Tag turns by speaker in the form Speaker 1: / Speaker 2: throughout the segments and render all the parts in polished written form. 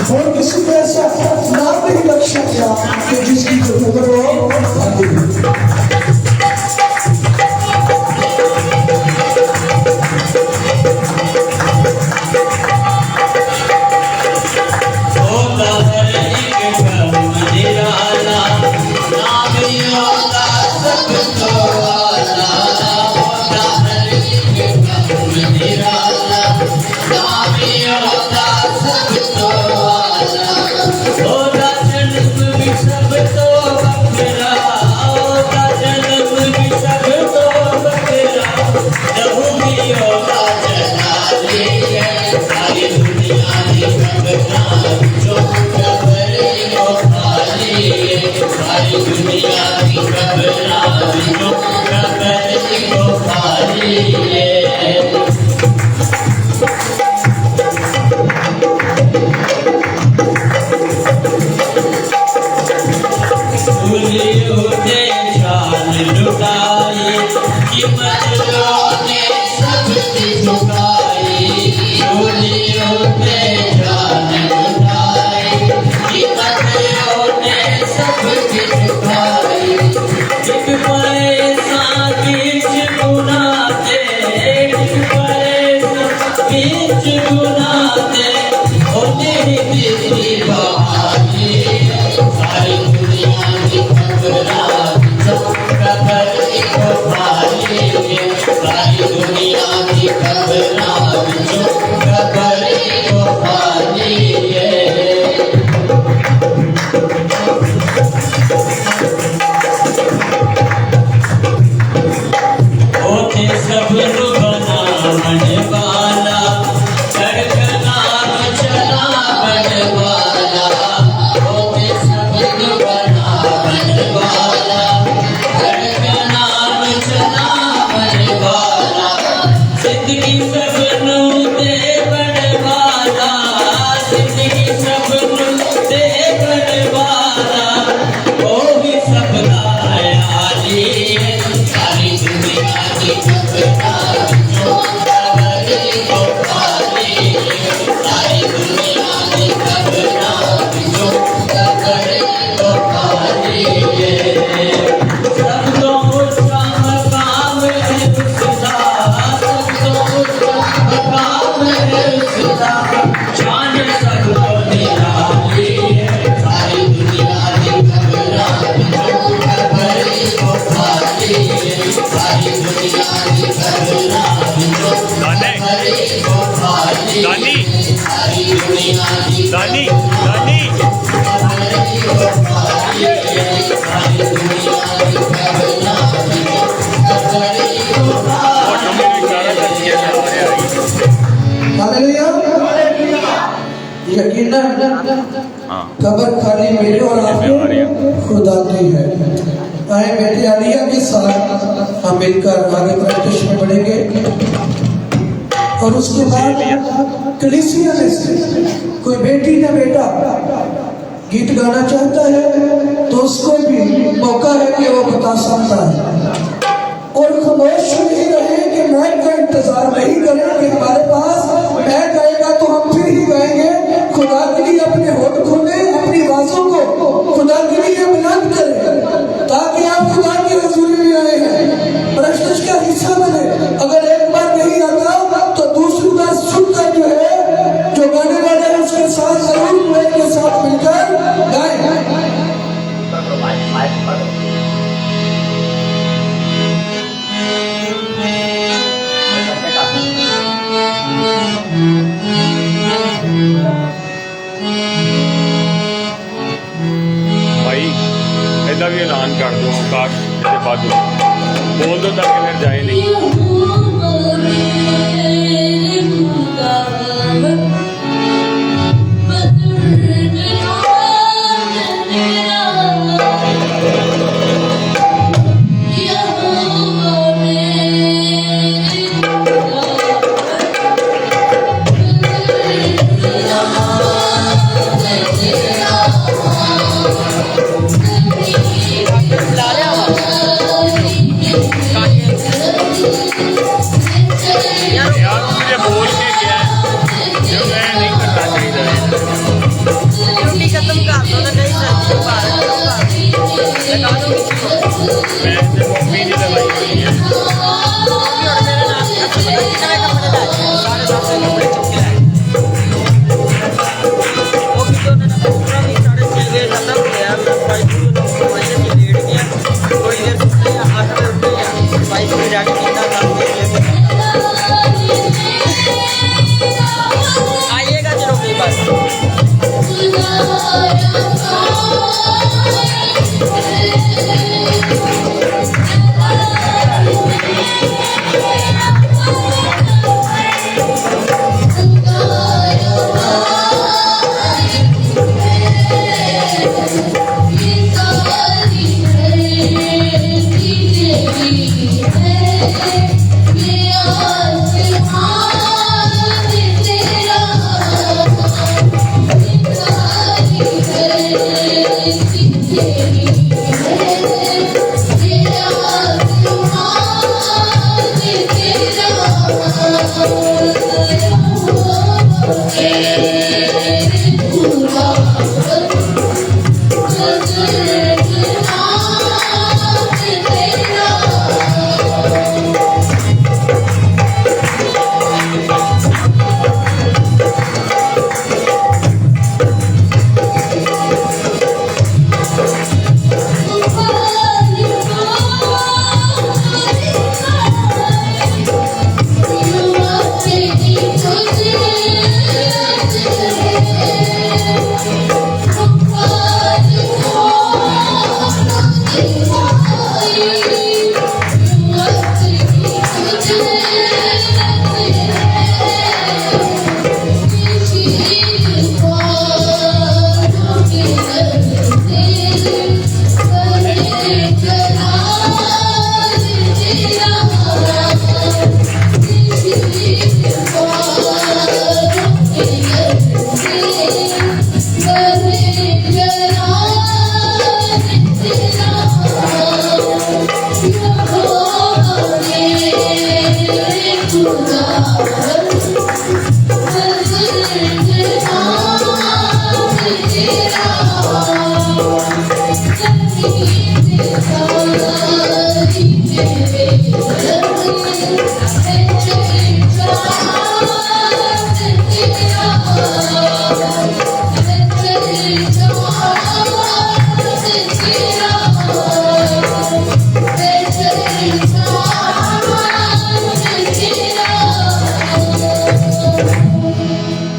Speaker 1: اور کسی کو ایسا نام نہیں رکھ سکتا کہ جس کی قبر ہو قبر خالی میرے اور آپ کے خدا کی ہے. آئے بیٹی عالیہ کے ساتھ ہم مل کر آگے پریکٹس میں پڑھیں گے اور اس کے بعد کلیسیا میں سے کوئی بیٹی یا بیٹا گیت گانا چاہتا ہے تو اس کو بھی موقع ہے کہ وہ بتا سکتا ہے اور خاموش نہیں رہے کہ مائک کا انتظار نہیں کریں کہ ہمارے پاس مائک گائے گا تو ہم پھر ہی گائیں گے. خدا کے لیے اپنے ہوٹ کھولیں, اپنی آوازوں کو خدا کے لیے بلند کریں تاکہ آپ خدا کی حضوری میں آئے ہیں, پرستش کا حصہ بنے. اگر ایک بار نہیں آتا تو دوسری بار سن کر جو ہے جو گانے والے ہیں اس کے ساتھ ضرور مائک کے ساتھ مل کر گائیں.
Speaker 2: ایسا بھی اعلان کر دو کاش جیسے بات ہو بول دو تاکہ پھر جائے نہیں.
Speaker 3: Yeah.
Speaker 2: ਤੇ ਮੋਮੀ ਦੀ ਲਗਾਈ ਹੋਈ ਹੈ
Speaker 3: आइएगा चलो कई बार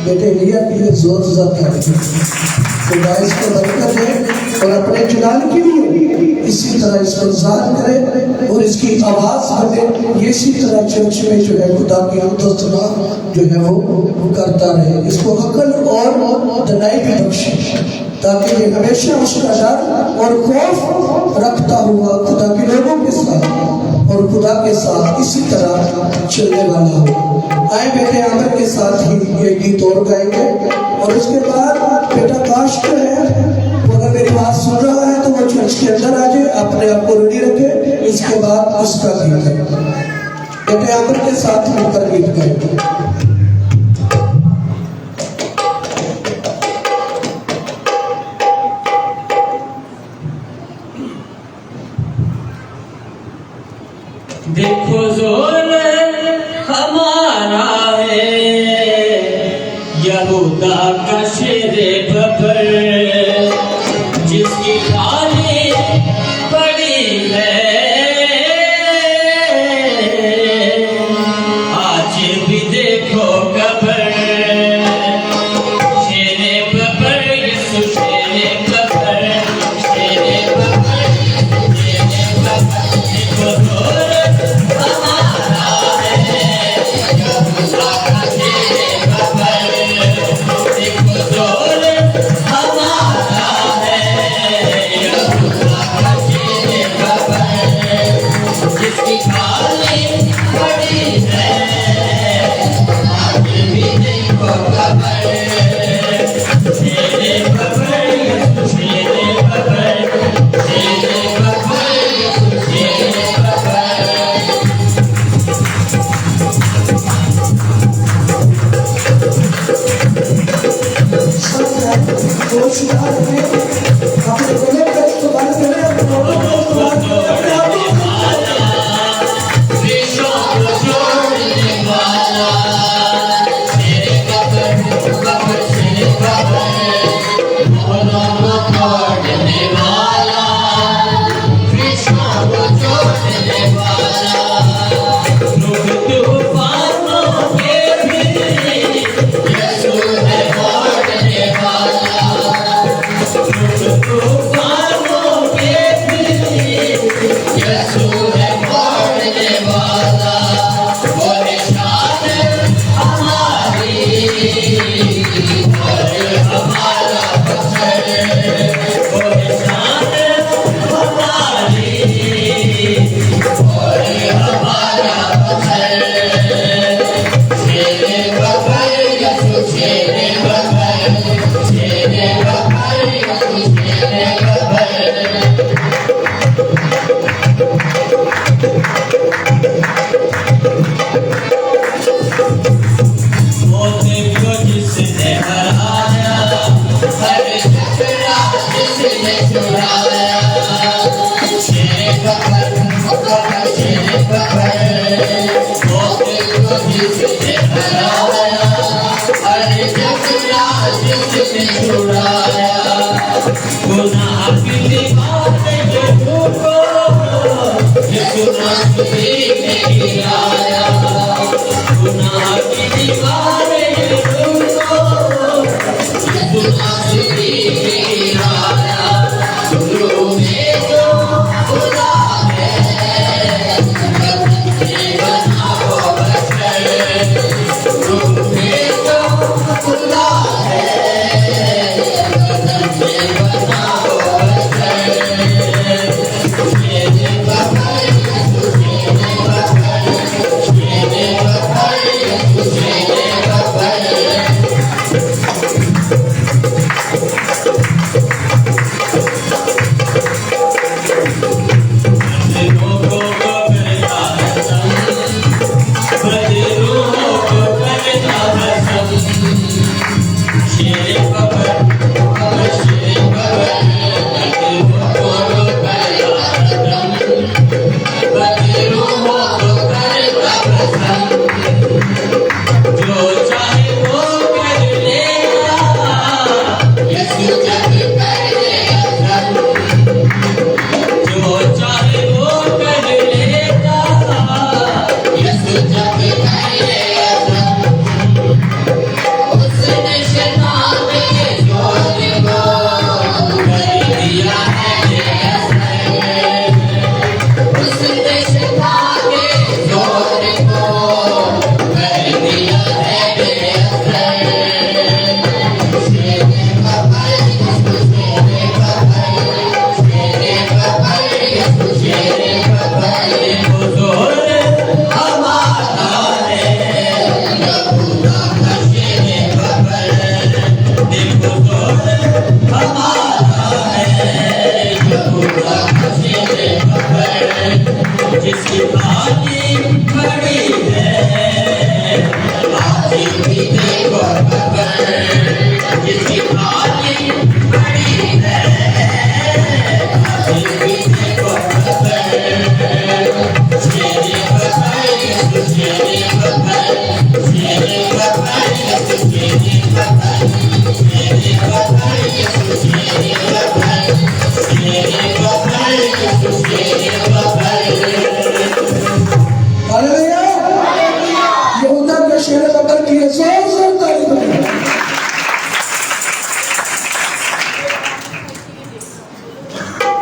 Speaker 1: बेटे लिया के लिए जोर ज़ब्त है तो गाइस को बरकत है और अपने चुनाव के लिए इसी तरह इसको ज़ाहिर करे और इसकी आवाज़ बने ये इसी तरह चर्च में जो है खुदा की हमदोस्तना जो है वो करता रहे इसको अकल और दनाई भी बख्शे ताकि ये हमेशा उसका डर और खौफ रखता हुआ खुदा के लोगों के साथ और खुदा के साथ इसी तरह चलने वाला हो। आए बेटे आमिर के साथ ही ये गीत और गाएंगे और उसके बाद बेटा काश जो है वो अगर मेरी बात सुन रहा है तो वो चर्च के अंदर आ जाए अपने आप को रेडी रखे इसके बाद उसका गीत है बेटे आमिर के साथ मिलकर गीत गाएंगे।
Speaker 3: देखो जोर हमारा है यहूदा का शेरे बबर जिसकी खाली पड़ी है आज भी देखो कबर शेरे बबर यीशु शेरे बबर शेरे बबर शेरे बबर देखो जोर
Speaker 1: अपने
Speaker 3: छुड़ाया गुनाह की दीवार ये ढूंढो यीशु नासरी ने गिराया गुनाह की दीवार ये ढूंढो यीशु नासरी ने गिराया गुरु में जो खुदा है ये बनाओ बशर गुरु में जो खुदा है ये बनाओ बशर ये बकर जिसकी बातें बड़ी है आज भी देखो खबर जिसकी बातें बड़ी है आज भी देखो खबर शेरे खबर शेरे खबर शेरे खबर शेरे खबर शेरे खबर शेरे खबर शेरे खबर शेरे खबर
Speaker 1: हालेलुया यहूदा के शेर बकर की जोर तारीफ करें।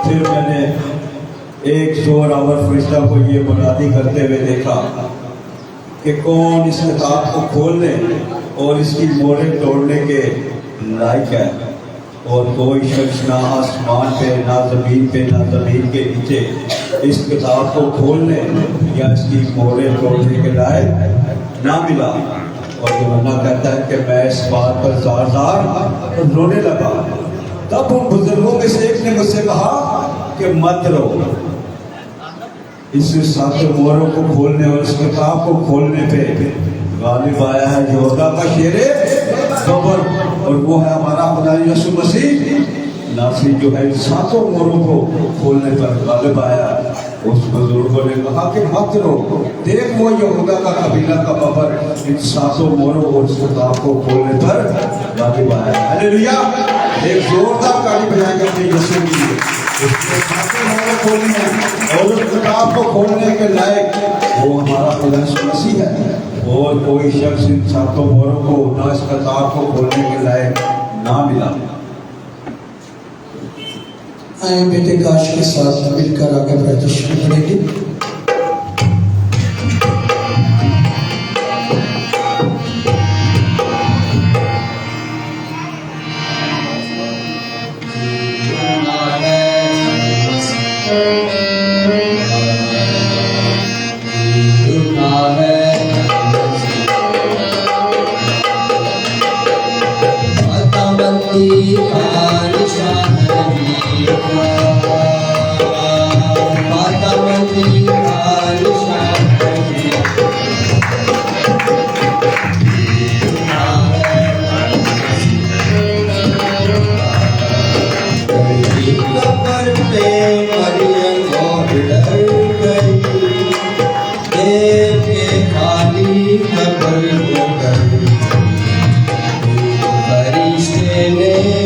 Speaker 4: फिर मैंने एक जोर आवर फरिश्ता को ये मुनादी करते हुए देखा कि कौन इस किताब को खोलने और इसकी मोहरें तोड़ने के लायक है और कोई शख्स ना आसमान पे ना ज़मीन के नीचे इस किताब को खोलने या इसकी मोहरें तोड़ने के लायक ना मिला। और यूहन्ना कहता है कि मैं इस बात पर ज़ार रोने लगा। तब उन बुजुर्गों में से एक ने मुझसे कहा कि मत रो, इस 7 मोहरों को खोलने और इस किताब को खोलने पे गालिब आया है यहूदा का शेरे खबर और वो है हमारा खुदा यीशु मसीह नासरी जो है 7 मोहरों को खोलने पर गालिब आया। उस बुजुर्गों ने कहा कि मत रो, देख वो यहूदा का कबीला का खबर इन 7 मोहरों और इस किताब को खोलने पर गालिब आया। हालेलुया, एक जोरदार ताली बजाएंगे अपने यीशु के लिए। उसके 7 मोहरें खोलनी है और उस किताब को खोलने के लायक वो हमारा खुदा यीशु मसीह है और कोई शख्स इन 7 मोहरों को ना इस किताब को खोलने के लायक ना मिला।
Speaker 1: आए बेटे काश के साथ मिलकर आगे प्रदर्शन करेंगे।
Speaker 3: फरिश्ते ने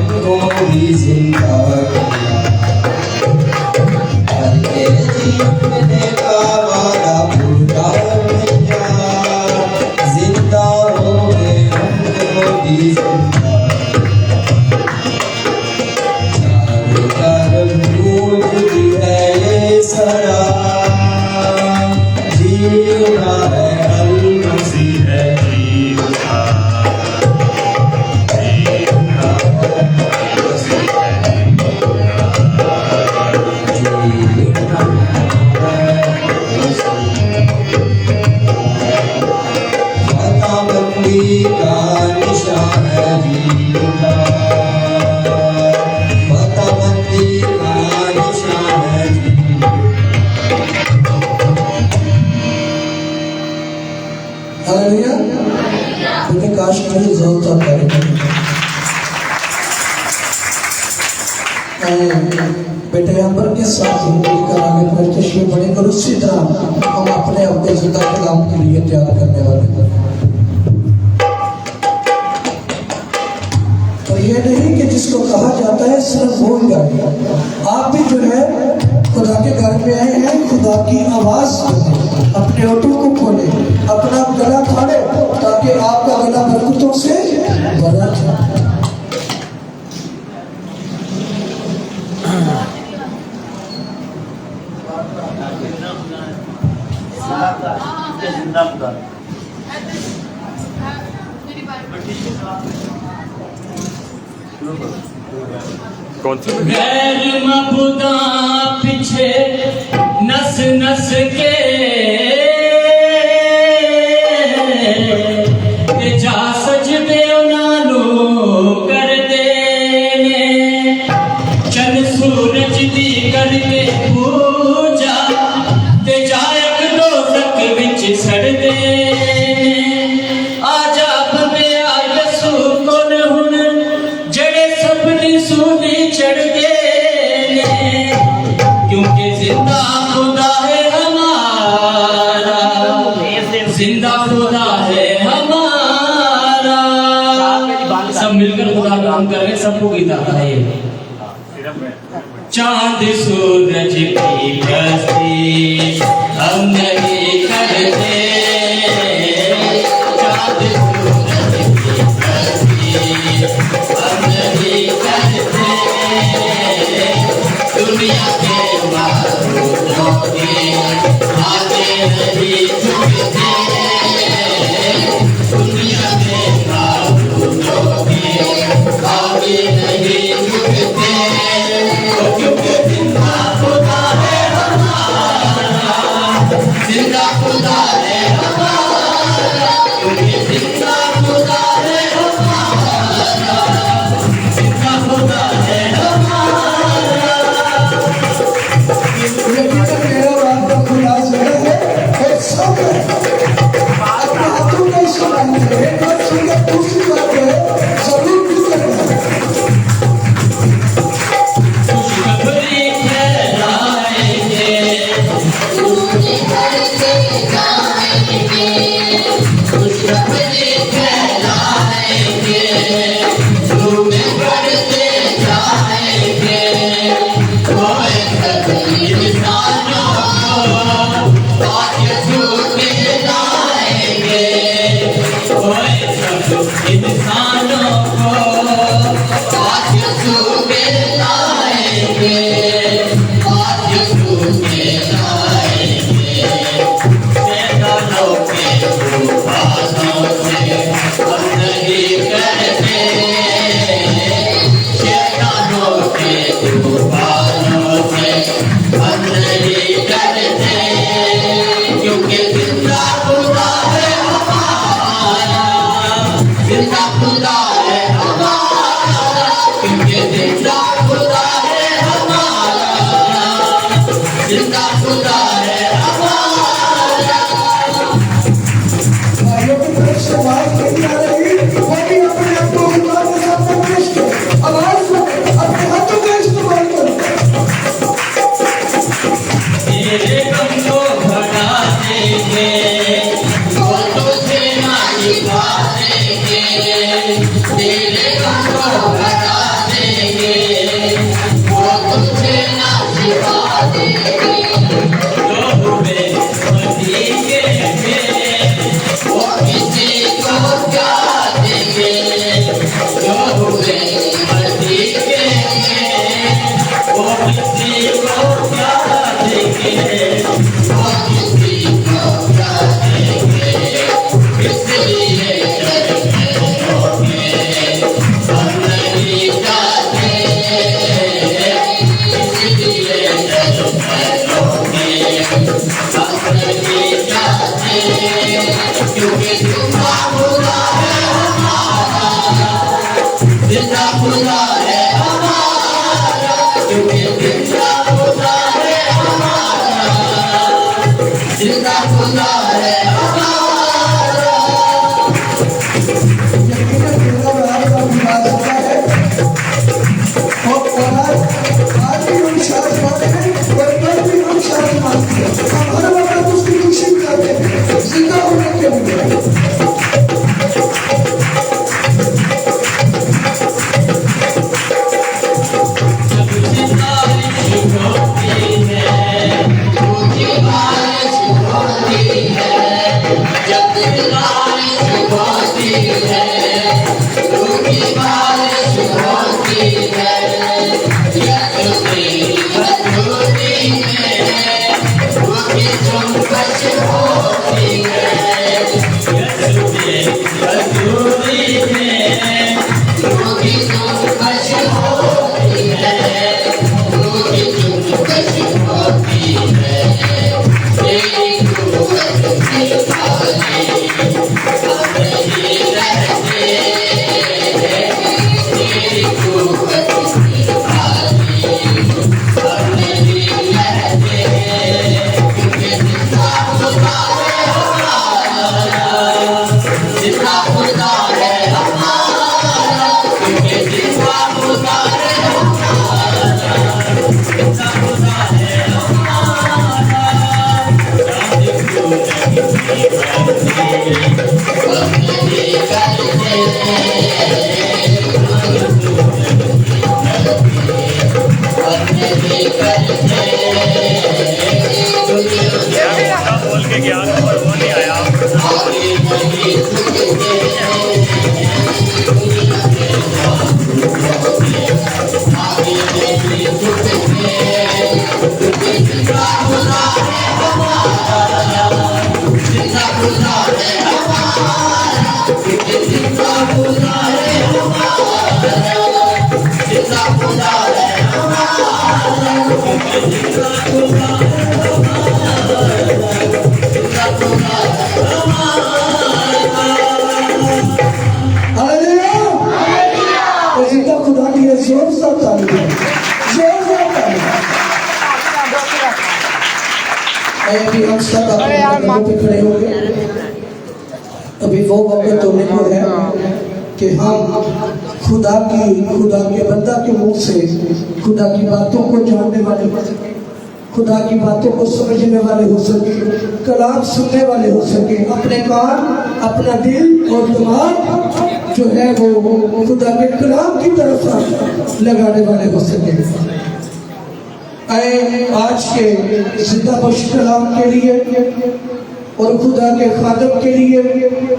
Speaker 3: हमको भी जिंदा किया। करके जीने का वादा पूरा किया, जिंदा हो गए हमको भी जिंदा किया। चारों तरफ गूंजती है ये सदा, जीना है अल-मसीह है जीना, जीना है अल-मसीह है जीना, जीना है अल-मसीह। फतहबंदी का निशान है जीना, फतहबंदी का निशान है जीना।
Speaker 1: हालेलुया। बेटे काश मेरी जरूरत था बेटे अंबर के साथ मिलकर आगे प्रत्यक्ष में बढ़ेंगे और उसी तरह हम अपने अपने जिंदा कलाम के लिए तैयार करने वाले हैं। और ये नहीं कि जिसको कहा जाता है सिर्फ वो ही गाएगा, आप भी जो है खुदा के घर में आए हैं, खुदा की आवाज सुने, अपने ओठों को खोले, अपना गला थाड़े ताकि आपका गला बरकतों से भरा जाए।
Speaker 2: कौन सी
Speaker 5: गैर मबुदा पीछे नस नस के जा सजदे नानू कर देने, चन सूरज दी करके पूजा ते जायक दोजख विच सड़ देने। आजा बंदे आ यसू कोल हुन जड़े सबनी सूली चढ़ गए ने, क्योंकि जिंदा खुदा है हमारा, जिंदा खुदा है हमारा। सब मिलकर खुदा का नाम करें, सबको गीत आता है। चांद सूरज की कश्ती हम नहीं करते, चांद सूरज की कश्ती हम नहीं करते, दुनिया के मारूफों के आगे नहीं झुकते, दुनिया के मारूफों के आगे नहीं झुकते, क्योंकि जिंदा खुदा है हमारा, जिंदा खुदा है हमारा, क्योंकि जिंदा खुदा है हमारा, जिंदा खुदा है हमारा।
Speaker 1: लेकिन मेरा बाप का खुदा सुना है और सब है अपने हाथों में सुना है, एक बात सुनकर दूसरी बात है जरूर भी करना है।
Speaker 5: खुशखबरी फैलाएंगे, खुशखबरी फैलाएंगे, धूम बढ़ते जाएंगे, कोई इंसानों को आज छूटे लाएंगे, कोई सब इंसानों को आज छूटे लाएंगे, आज छूटे लाएंगे। शैतानों के तूफानों से हम नहीं करते, शैतानों के तूफानों से हम नहीं करते, क्योंकि जिंदा खुदा है हमारा, जिंदा खुदा है हमारा, क्योंकि जिंदा खुदा है हमारा, जिंदा खुदा है हमारा।
Speaker 1: भाइयों की तरफ से बात नहीं आ रही, वही अपने आप को खुदा के सामने पेश करो, आवाज में अपने हाथों का इस्तेमाल करो।
Speaker 5: तेरे गम को भगा देंगे, वो तुझे ना निभा देंगे, तेरे गम को भगा देंगे, जिंदा खुदा है हमारा, क्योंकि जिंदा खुदा है हमारा, जिंदा खुदा है हमारा।
Speaker 2: बोल के गया और वो नहीं आया।
Speaker 1: जिंदा खुदा की जोर से तालियां, जोर से तालियां। अभी हम सब अपने मकानों पे खड़े होंगे। अभी वो वक्त होने को है कि हम खुदा के बंदा के मुख से खुदा की बातों को जानने वाले हो सके, खुदा की बातों को समझने वाले हो सके, कलाम सुनने वाले हो सके, अपने कान, अपना दिल और दिमाग जो है वो खुदा के कलाम की तरफ लगाने वाले हो सके। आए आज के जिंदा बख्श कलाम के लिए और खुदा के खादम के लिए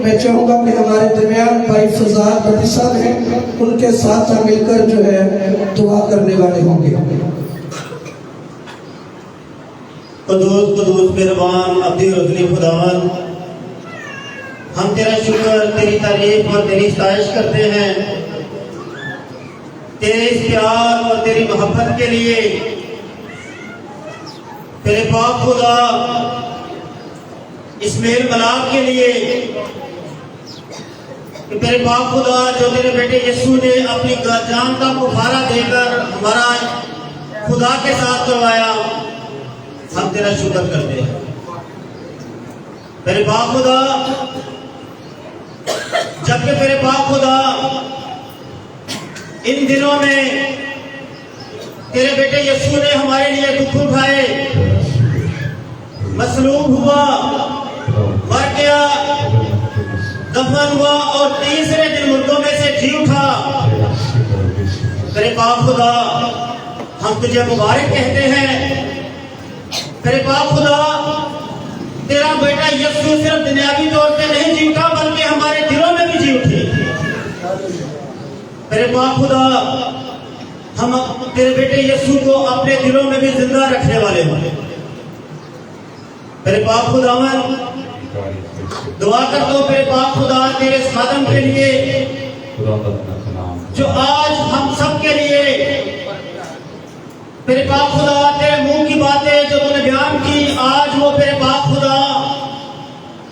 Speaker 1: मैं चाहूँगा कि हमारे दरमियान भाई फजाल बदी साहब हैं, उनके साथ हम मिलकर जो है दुआ करने वाले होंगे।
Speaker 6: कुदूस कुदूस मेहरबान अब्दी रज़नी खुदावन, हम तेरा शुक्र, तेरी तारीफ और तेरी सताइश करते हैं तेरे इस प्यार और तेरी मोहब्बत के लिए। तेरे पाक खुदा इस मेल मलाप के लिए कि तेरे पाक खुदा जो तेरे बेटे यीशु ने अपनी जान का कुफारा देकर हमारा खुदा के साथ करवाया, हम तेरा शुक्र करते हैं। तेरे पाक खुदा, जबकि तेरे पाक खुदा इन दिनों में तेरे बेटे यीशु ने हमारे लिए दुख उठाए, मसलूब हुआ, मर गया, दफन हुआ और तीसरे दिन मुर्दों में से जी उठा। तेरे पाक खुदा, हम तुझे मुबारक कहते हैं। तेरे पाक खुदा, तेरा बेटा यीशु सिर्फ दुनियावी तौर पे नहीं जी उठा बल्कि हमारे दिलों में भी जी उठे। तेरे पाक खुदा, हम तेरे बेटे यीशु को अपने दिलों में भी जिंदा रखने वाले हैं। तेरे पाक खुदावन, दुआ करता हूँ तेरे पाक खुदा तेरे इस खादम के लिए जो आज हम सब के लिए तेरे पाक खुदा तेरे मुंह की बातें जो तूने बयान की, आज वो तेरे पाक खुदा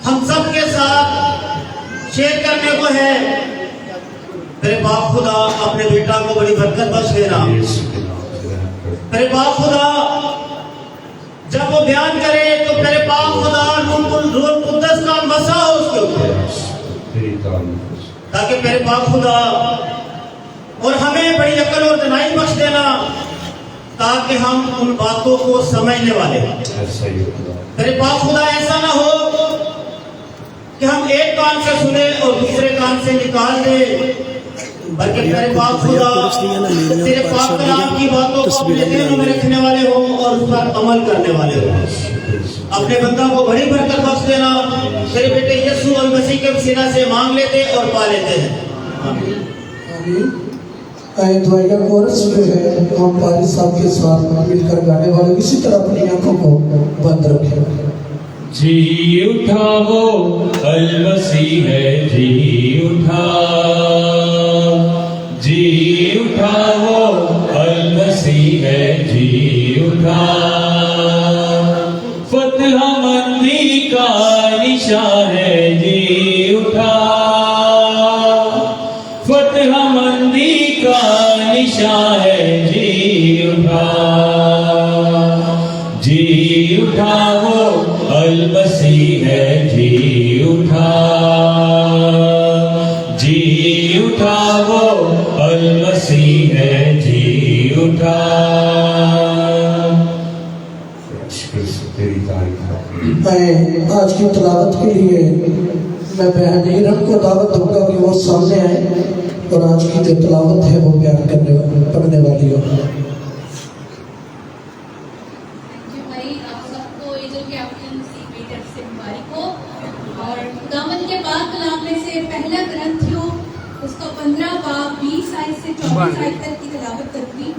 Speaker 6: हम सब के साथ शेयर करने को है। तेरे पाक खुदा अपने बेटा को बड़ी बरकत बख्श देना। मेरे पाक खुदा जब वो बयान करे तो मेरे पाक खुदा रूह कुद्दस का मसा हो उसके ऊपर, ताकि मेरे पाक खुदा और हमें बड़ी अकल और दानाई बख्श देना, ताकि हम उन बातों को समझने वाले। मेरे पाक खुदा ऐसा ना हो कि हम एक कान से सुने और दूसरे कान से निकाल दे, बल्कि मेरे पाक खुदा तेरे पाक कलाम की बातों को अपने दिलों में रखने वाले हो और उस पर अमल करने वाले हो। अपने बंदा को बड़ी बरकत बख्श देना। तेरे बेटे यीशु और मसीह के वसीला से मांग लेते और पा लेते हैं।
Speaker 1: आमीन। दुआई का कोरस जो है हम पारी साहब के साथ मिलकर गाने वाले इसी तरह अपनी आंखों को बंद रखें।
Speaker 2: जी उठा वो अल मसीह है, जी उठा, जी उठा वो अल मसीह है, जी उठा, फतह मंदी का निशान है, जी उठा, फतह मंदी का निशान है, जी उठा, जी उठा वो अल मसीह है, जी उठा, जी उठा वो अल मसीह है, जी उठा।
Speaker 1: आज की तलावत के लिए मैं बहन इरम को दावत दूंगा कि वो सामने आए और आज की जो तलावत है वो बयान पढ़ने वाली हो।
Speaker 7: भाई आप सबको ईद उल के मसीह की तरफ से मुबारक हो। और खुदावंद के पाक कलाम में से पहला ग्रंथियों उसका 15 बाब 20 आयत से 24 आयत तक की तलावत करूंगी।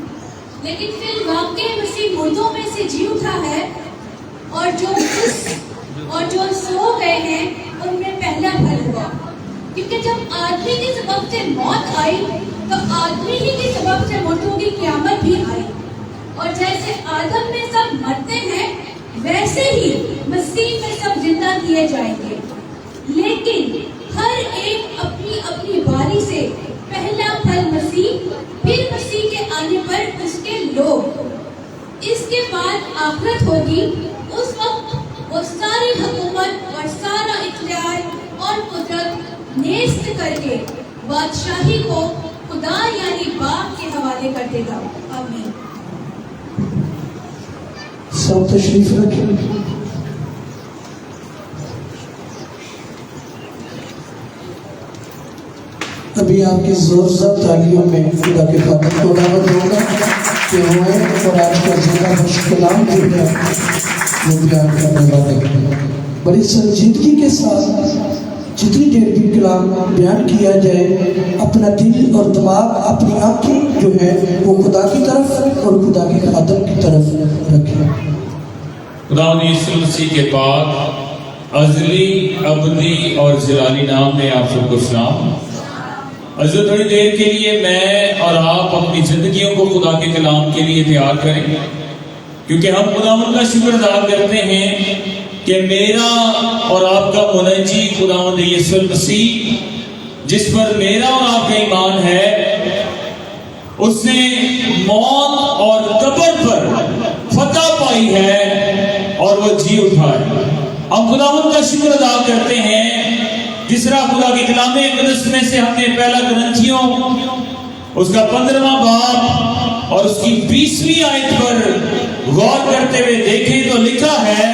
Speaker 7: लेकिन फिर वाकई मसीह मुर्दों में से जी उठा है और जो सो गए हैं उनमें पहला फल हुआ, क्योंकि जब आदमी के सबब से मौत आई तो आदमी ही के सबब से मुर्दों की क़यामत भी आई। और जैसे आदम में सब मरते हैं वैसे ही मसीह में सब जिंदा किए जाएंगे, लेकिन हर एक अपनी अपनी बारी से। पहला फल मसीह, फिर मसीह के आने पर उसके लोग, इसके बाद आखिरत होगी। उस वक्त वो सारी हुकूमत और सारा इख्तियार और कुदरत नेस्त करके बादशाही को खुदा यानी बाप के हवाले कर देगा। आमीन।
Speaker 1: सब तशरीफ रखें। अभी आपकी जोरदार तालियों में खुदा के खातिर को दावत होगा कि वो है और आपका जिंदा कलाम जो है वो बयान करने वाले बड़ी संजीदगी के साथ जितनी देर भी कलाम बयान किया जाए अपना दिल और दिमाग अपनी आंखें जो है वो खुदा की तरफ और खुदा के खादम की तरफ रखें।
Speaker 2: खुदा यीशु मसीह के पाक अज़ली, अबदी और ज़लाली नाम में आप सबको सलाम। अज़र थोड़ी देर के लिए मैं और आप अपनी जिंदगियों को खुदा के कलाम के लिए तैयार करें, क्योंकि हम खुदावंद का शुक्र अदा करते हैं कि मेरा और आपका मुनज्जी खुदावंद यीशु मसीह, जिस पर मेरा और आपका ईमान है, उसने मौत और कब्र पर फतह पाई है और वो जी उठा है। हम खुदावंद का शुक्र अदा करते हैं जिस तरह खुदा के कलाम मुक़द्दस में से हमने पहला ग्रंथियों उसका 15वां बाब और उसकी 20वीं आयत पर गौर करते हुए देखें तो लिखा है,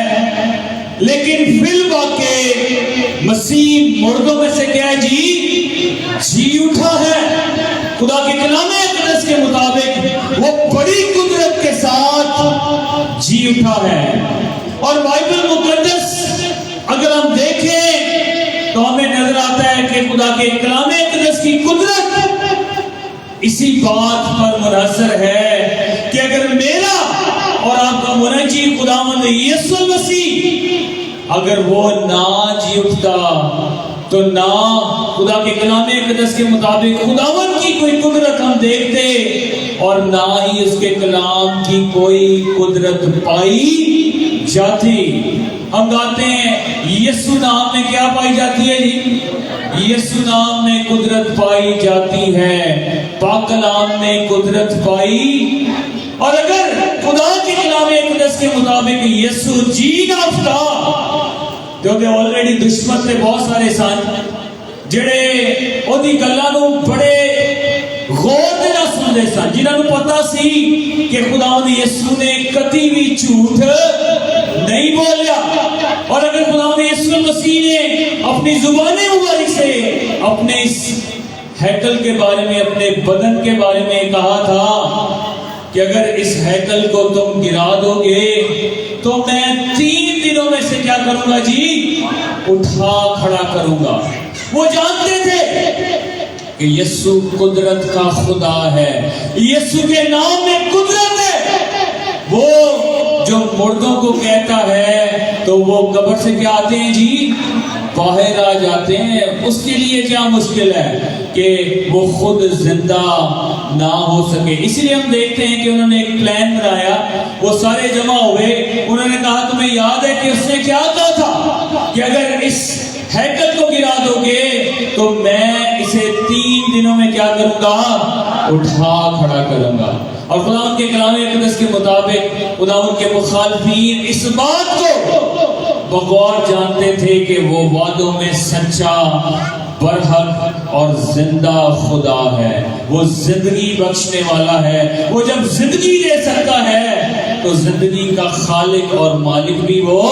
Speaker 2: लेकिन फिर वाक़े मसीह मुर्दों में से क्या जी उठा है। खुदा के कलाम मुक़द्दस के मुताबिक वो बड़ी कुदरत के साथ जी उठा है। और बाइबल मुक़द्दस अगर हम देखें तो हमें नजर आता है कि खुदा के कलाम मुक़द्दस की कुदरत इसी बात पर मुनहसर है कि अगर मेरा और आपका मुनज्जी खुदावंद यीशु मसीह अगर वो ना जी उठता तो ना खुदा के कलाम मुक़द्दस के मुताबिक खुदावंद की कोई कुदरत हम देखते और ना ही उसके कलाम की कोई कुदरत पाई जाती। हम गाते हैं यीशु नाम में क्या पाई जाती है जी? یسوع نام میں قدرت پائی جاتی ہے، پاک کلام میں قدرت پائی. اور اگر خدا کے کلام اقدس کے مطابق یسوع جی نہ اٹھتا، کیونکہ آلریڈی دشمن تے بہت سارے سن جڑے اودی گلاں نوں بڑے غور دے نال سنتے سن، جنہاں نوں پتہ سی کہ خداوند یسوع نے کبھی بھی جھوٹ نہیں بولیا. اور اگر خداوند یسوع مسیح نے اپنی زبان مبارک سے اپنے اس ہیکل کے بارے میں، اپنے بدن کے بارے میں کہا تھا کہ اگر اس ہیکل کو تم گرا دو گے تو میں 3 دنوں میں سے کیا کروں گا جی؟ اٹھا کھڑا کروں گا. وہ جانتے تھے کہ یسوع قدرت کا خدا ہے، یسوع کے نام میں قدرت ہے. وہ جو مردوں کو کہتا ہے تو وہ قبر سے کیا آتے ہیں جی؟ باہر آ جاتے ہیں. اس کے لیے کیا مشکل ہے کہ وہ خود زندہ نہ ہو سکے. اس لیے ہم دیکھتے ہیں کہ انہوں نے ایک پلان بنایا، وہ سارے جمع ہوئے، انہوں نے کہا تمہیں یاد ہے کہ اس نے کیا کہا تھا کہ اگر اس ہیکل کو گرا دو گے تو میں اسے 3 دنوں میں کیا کروں گا؟ اٹھا کھڑا کروں گا. اور خداوند کے کلام اقدس کے مطابق خداوند کے مخالفین اس بات کو بغور جانتے تھے کہ وہ وعدوں میں سچا، برحق اور زندہ خدا ہے. وہ زندگی بخشنے والا ہے. وہ جب زندگی دے سکتا ہے تو زندگی کا خالق اور مالک بھی وہ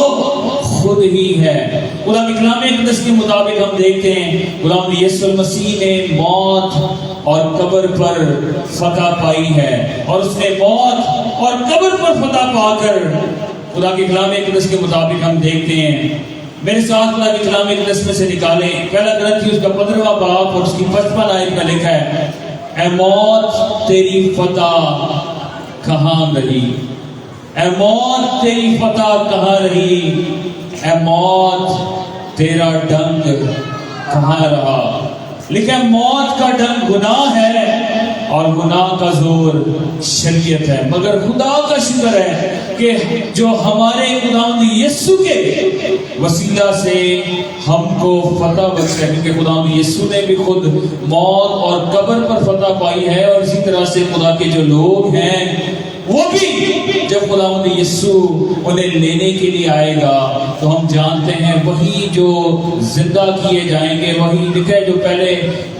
Speaker 2: خود ہی ہے. خدا کے کلام اقدس کے مطابق ہم دیکھتے ہیں غلام یسوع مسیح نے موت اور قبر پر فتح پائی ہے، اور اس نے موت اور قبر پر فتح پا کر خدا کے کلام اقدس کے مطابق ہم دیکھتے ہیں. میرے ساتھ خدا کے کلام اقدس میں سے نکالیں پہلا گرنتھی اس کا 15واں باب اور اس کی 55 آیت میں لکھا ہے، اے موت تیری فتح کہاں رہی؟ اے موت تیری فتح کہاں رہی؟ اے موت تیرا ڈنگ کہاں رہا؟ لکھا ہے موت کا ڈنگ گناہ ہے اور گناہ کا زور شریعت ہے. مگر خدا کا شکر ہے کہ جو ہمارے خداوند یسوع کے وسیلہ سے ہم کو فتح بخشا ہے، کیونکہ خداوند یسوع نے بھی خود موت اور قبر پر فتح پائی ہے. اور اسی طرح سے خدا کے جو لوگ ہیں وہ بھی جب خداوند یسوع انہیں لینے کے لیے آئے گا تو ہم جانتے ہیں وہی جو زندہ کیے جائیں گے، وہی لکھا ہے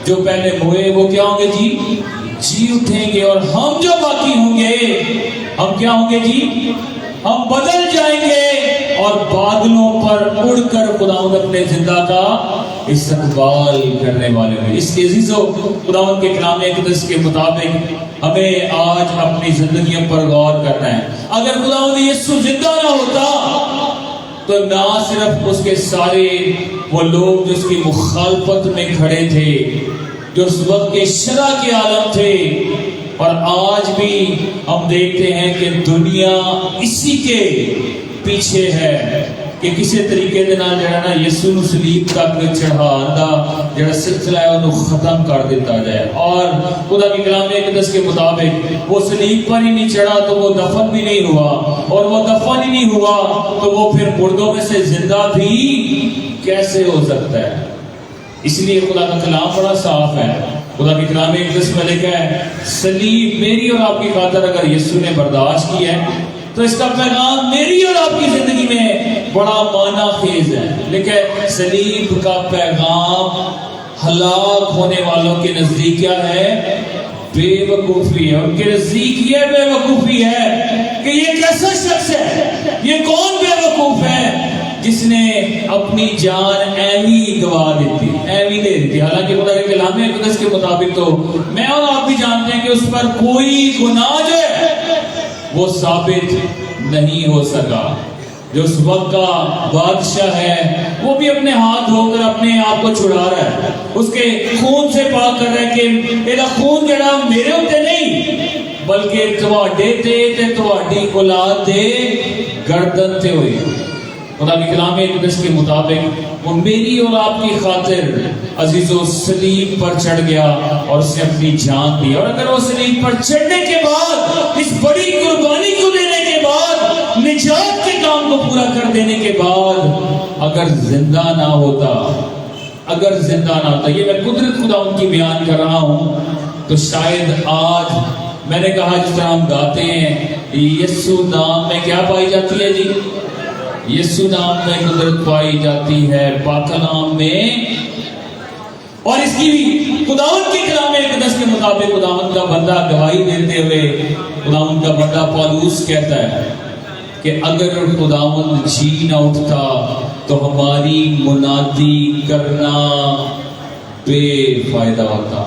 Speaker 2: جو پہلے ہوئے وہ کیا ہوں گے جی اٹھیں گے. اور ہم جو باقی ہوں گے ہم کیا ہوں گے جی؟ ہم بدل جائیں گے اور بادلوں پر اڑ کر خداوند اپنے زندہ کا استقبال کرنے والے ہیں. اس کے عزیزو خداوند کے کلام اقدس کے مطابق ہمیں آج اپنی زندگیوں پر غور کرنا ہے. اگر خداوند یسوع زندہ نہ ہوتا تو نہ صرف اس کے سارے وہ لوگ جو اس کی مخالفت میں کھڑے تھے، جو اس وقت کے شرع کے عالم تھے، اور آج بھی ہم دیکھتے ہیں کہ دنیا اسی کے پیچھے ہے کہ کسی طریقے دے نال جڑا نا یسوع نو صلیب تک چڑھان دا جڑا سلسلہ ہے انہوں ختم کر دیتا جائے. اور خدا کے کلام اقدس کے مطابق وہ صلیب پر ہی نہیں چڑھا تو وہ دفن بھی نہیں ہوا، اور وہ دفن ہی نہیں ہوا تو وہ پھر مردوں میں سے زندہ بھی کیسے ہو سکتا ہے؟ اس لیے خدا کا کلام بڑا صاف ہے. خدا کے کلام اقدس میں لکھا ہے صلیب میری اور آپ کی خاطر اگر یسوع نے برداشت کی ہے تو اس کا پیغام میری اور آپ کی زندگی میں بڑا معنی خیز ہے. لیکن صلیب کا پیغام ہلاک ہونے والوں کے نزدیک کیا ہے؟ بے وقوفی ہے. ان کے نزدیک یہ بے وقوفی ہے کہ یہ کیسا شخص ہے، یہ کون بے وقوف ہے جس نے اپنی جان ایوی گوا دیتی، ایوی دے دیتی. حالانکہ خدا کے کلام اقدس کے مطابق تو میں اور آپ بھی جانتے ہیں کہ اس پر کوئی گناہ جو ہے وہ ثابت نہیں ہو سکا. جو اس وقت کا بادشاہ ہے وہ بھی اپنے ہاتھ دھو کر اپنے آپ کو چھڑا رہا ہے، اس کے خون سے پاک کر رہا ہے کہ میرا خون جڑا میرے ہوتے نہیں بلکہ تواڈے تے تے تواڈی اولاد دے گردن تے ہوئی. خدا کے کلام اقدس کے مطابق وہ میری اور آپ کی خاطر عزیزو صلیب پر چڑھ گیا اور اس نے اپنی جان دی. اور اگر وہ صلیب پر چڑھنے کے بعد اس بڑی قربانی کو دینے کے بعد نجات کے کام کو پورا کر دینے کے بعد اگر زندہ نہ ہوتا، اگر زندہ نہ ہوتا. یہ میں قدرت خدا ان کی بیان کر رہا ہوں. تو شاید آج میں نے کہا جس طرح ہم گاتے ہیں یسوع نام میں کیا پائی جاتی ہے جی؟ یسوع نام میں قدرت پائی جاتی ہے، پاک نام میں. اور اس کی بھی خداوند کے کلام اقدس کے مطابق خداوند کا بندہ گواہی دیتے ہوئے خداوند کا بندہ پالوس کہتا ہے کہ اگر خداوند جی نہ اٹھتا تو ہماری منادی کرنا بے فائدہ ہوتا،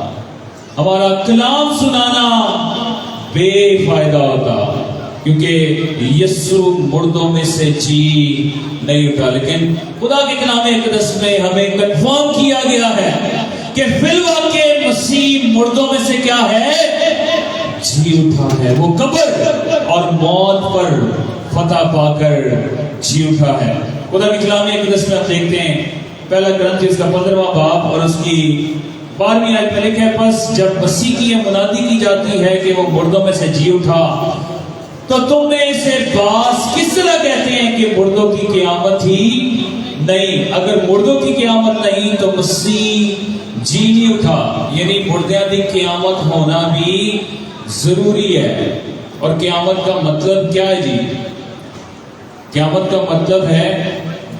Speaker 2: ہمارا کلام سنانا بے فائدہ ہوتا، کیونکہ یسوع مردوں میں سے جی نہیں اٹھا. لیکن خدا کے کلام اقدس میں ہمیں کنفرم کیا گیا ہے کہ فی الواقع مسیح مردوں میں سے کیا ہے؟ جی اٹھا ہے. وہ قبر اور موت پر فتح پا کر جی اٹھا ہے. خدا کے کلام اقدس میں آپ دیکھتے ہیں پہلا کرنتھیس کا 15واں باب اور اس کی 12ویں آیت میں لکھا ہے پس جب مسیح کی یہ منادی کی جاتی ہے کہ وہ مردوں میں سے جی اٹھا تو تم میں اسے باز کس طرح کہتے ہیں کہ مردوں کی قیامت ہی نہیں؟ اگر مردوں کی قیامت نہیں تو مسیح جی نہیں اٹھا. یعنی مردیاں دی قیامت ہونا بھی ضروری ہے. اور قیامت کا مطلب کیا ہے جی؟ قیامت کا مطلب ہے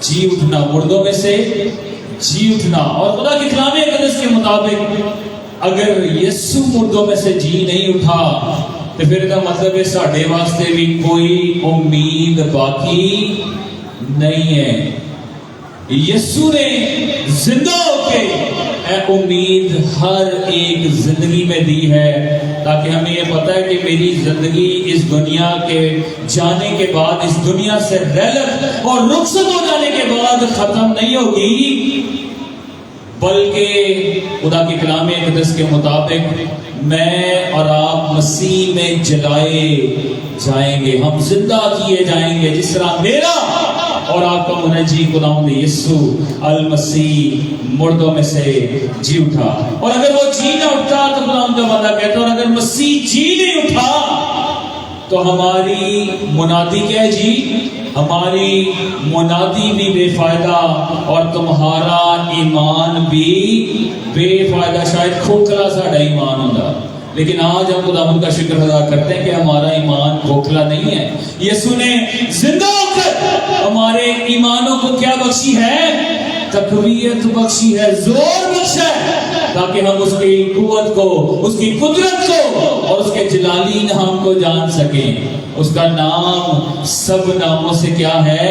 Speaker 2: جی اٹھنا، مردوں میں سے جی اٹھنا. اور خدا کے کلام اقدس کے مطابق اگر یسوع مردوں میں سے جی نہیں اٹھا تو پھر کا مطلب ہے ساڈے واسطے بھی کوئی امید باقی نہیں ہے. یسوع نے زندہ ہو کے اے امید ہر ایک زندگی میں دی ہے تاکہ ہمیں یہ پتہ ہے کہ میری زندگی اس دنیا کے جانے کے بعد، اس دنیا سے رحلت اور رخصت ہو جانے کے بعد ختم نہیں ہوگی، بلکہ خدا کے کلام اقدس کے مطابق میں اور آپ مسیح میں جلائے جائیں گے، ہم زندہ کیے جائیں گے جس طرح میرا اور آپ کا منجی خداوند یسوع المسیح مردوں میں سے جی اٹھا. اور اگر وہ جی نہ اٹھا تو خداوند کا بندہ کہتا ہے اور اگر مسیح جی نہیں اٹھا تو ہماری منادی کیا ہے جی؟ ہماری منادی بھی بے فائدہ اور تمہارا ایمان بھی بے فائدہ. شاید کھوکھلا ساڑھا ایمان ہوتا، لیکن آج ہم خداوند کا شکر ادا کرتے ہیں کہ ہمارا ایمان کھوکھلا نہیں ہے. یسوع نے زندہ ہو کر ہمارے ایمانوں کو کیا بخشی ہے؟ تقویت بخشی ہے، زور بخشا ہے، تاکہ ہم اس کی قوت کو، اس کی قدرت کو اور اس کے جلالی نام کو جان سکیں. اس کا نام سب ناموں سے کیا ہے؟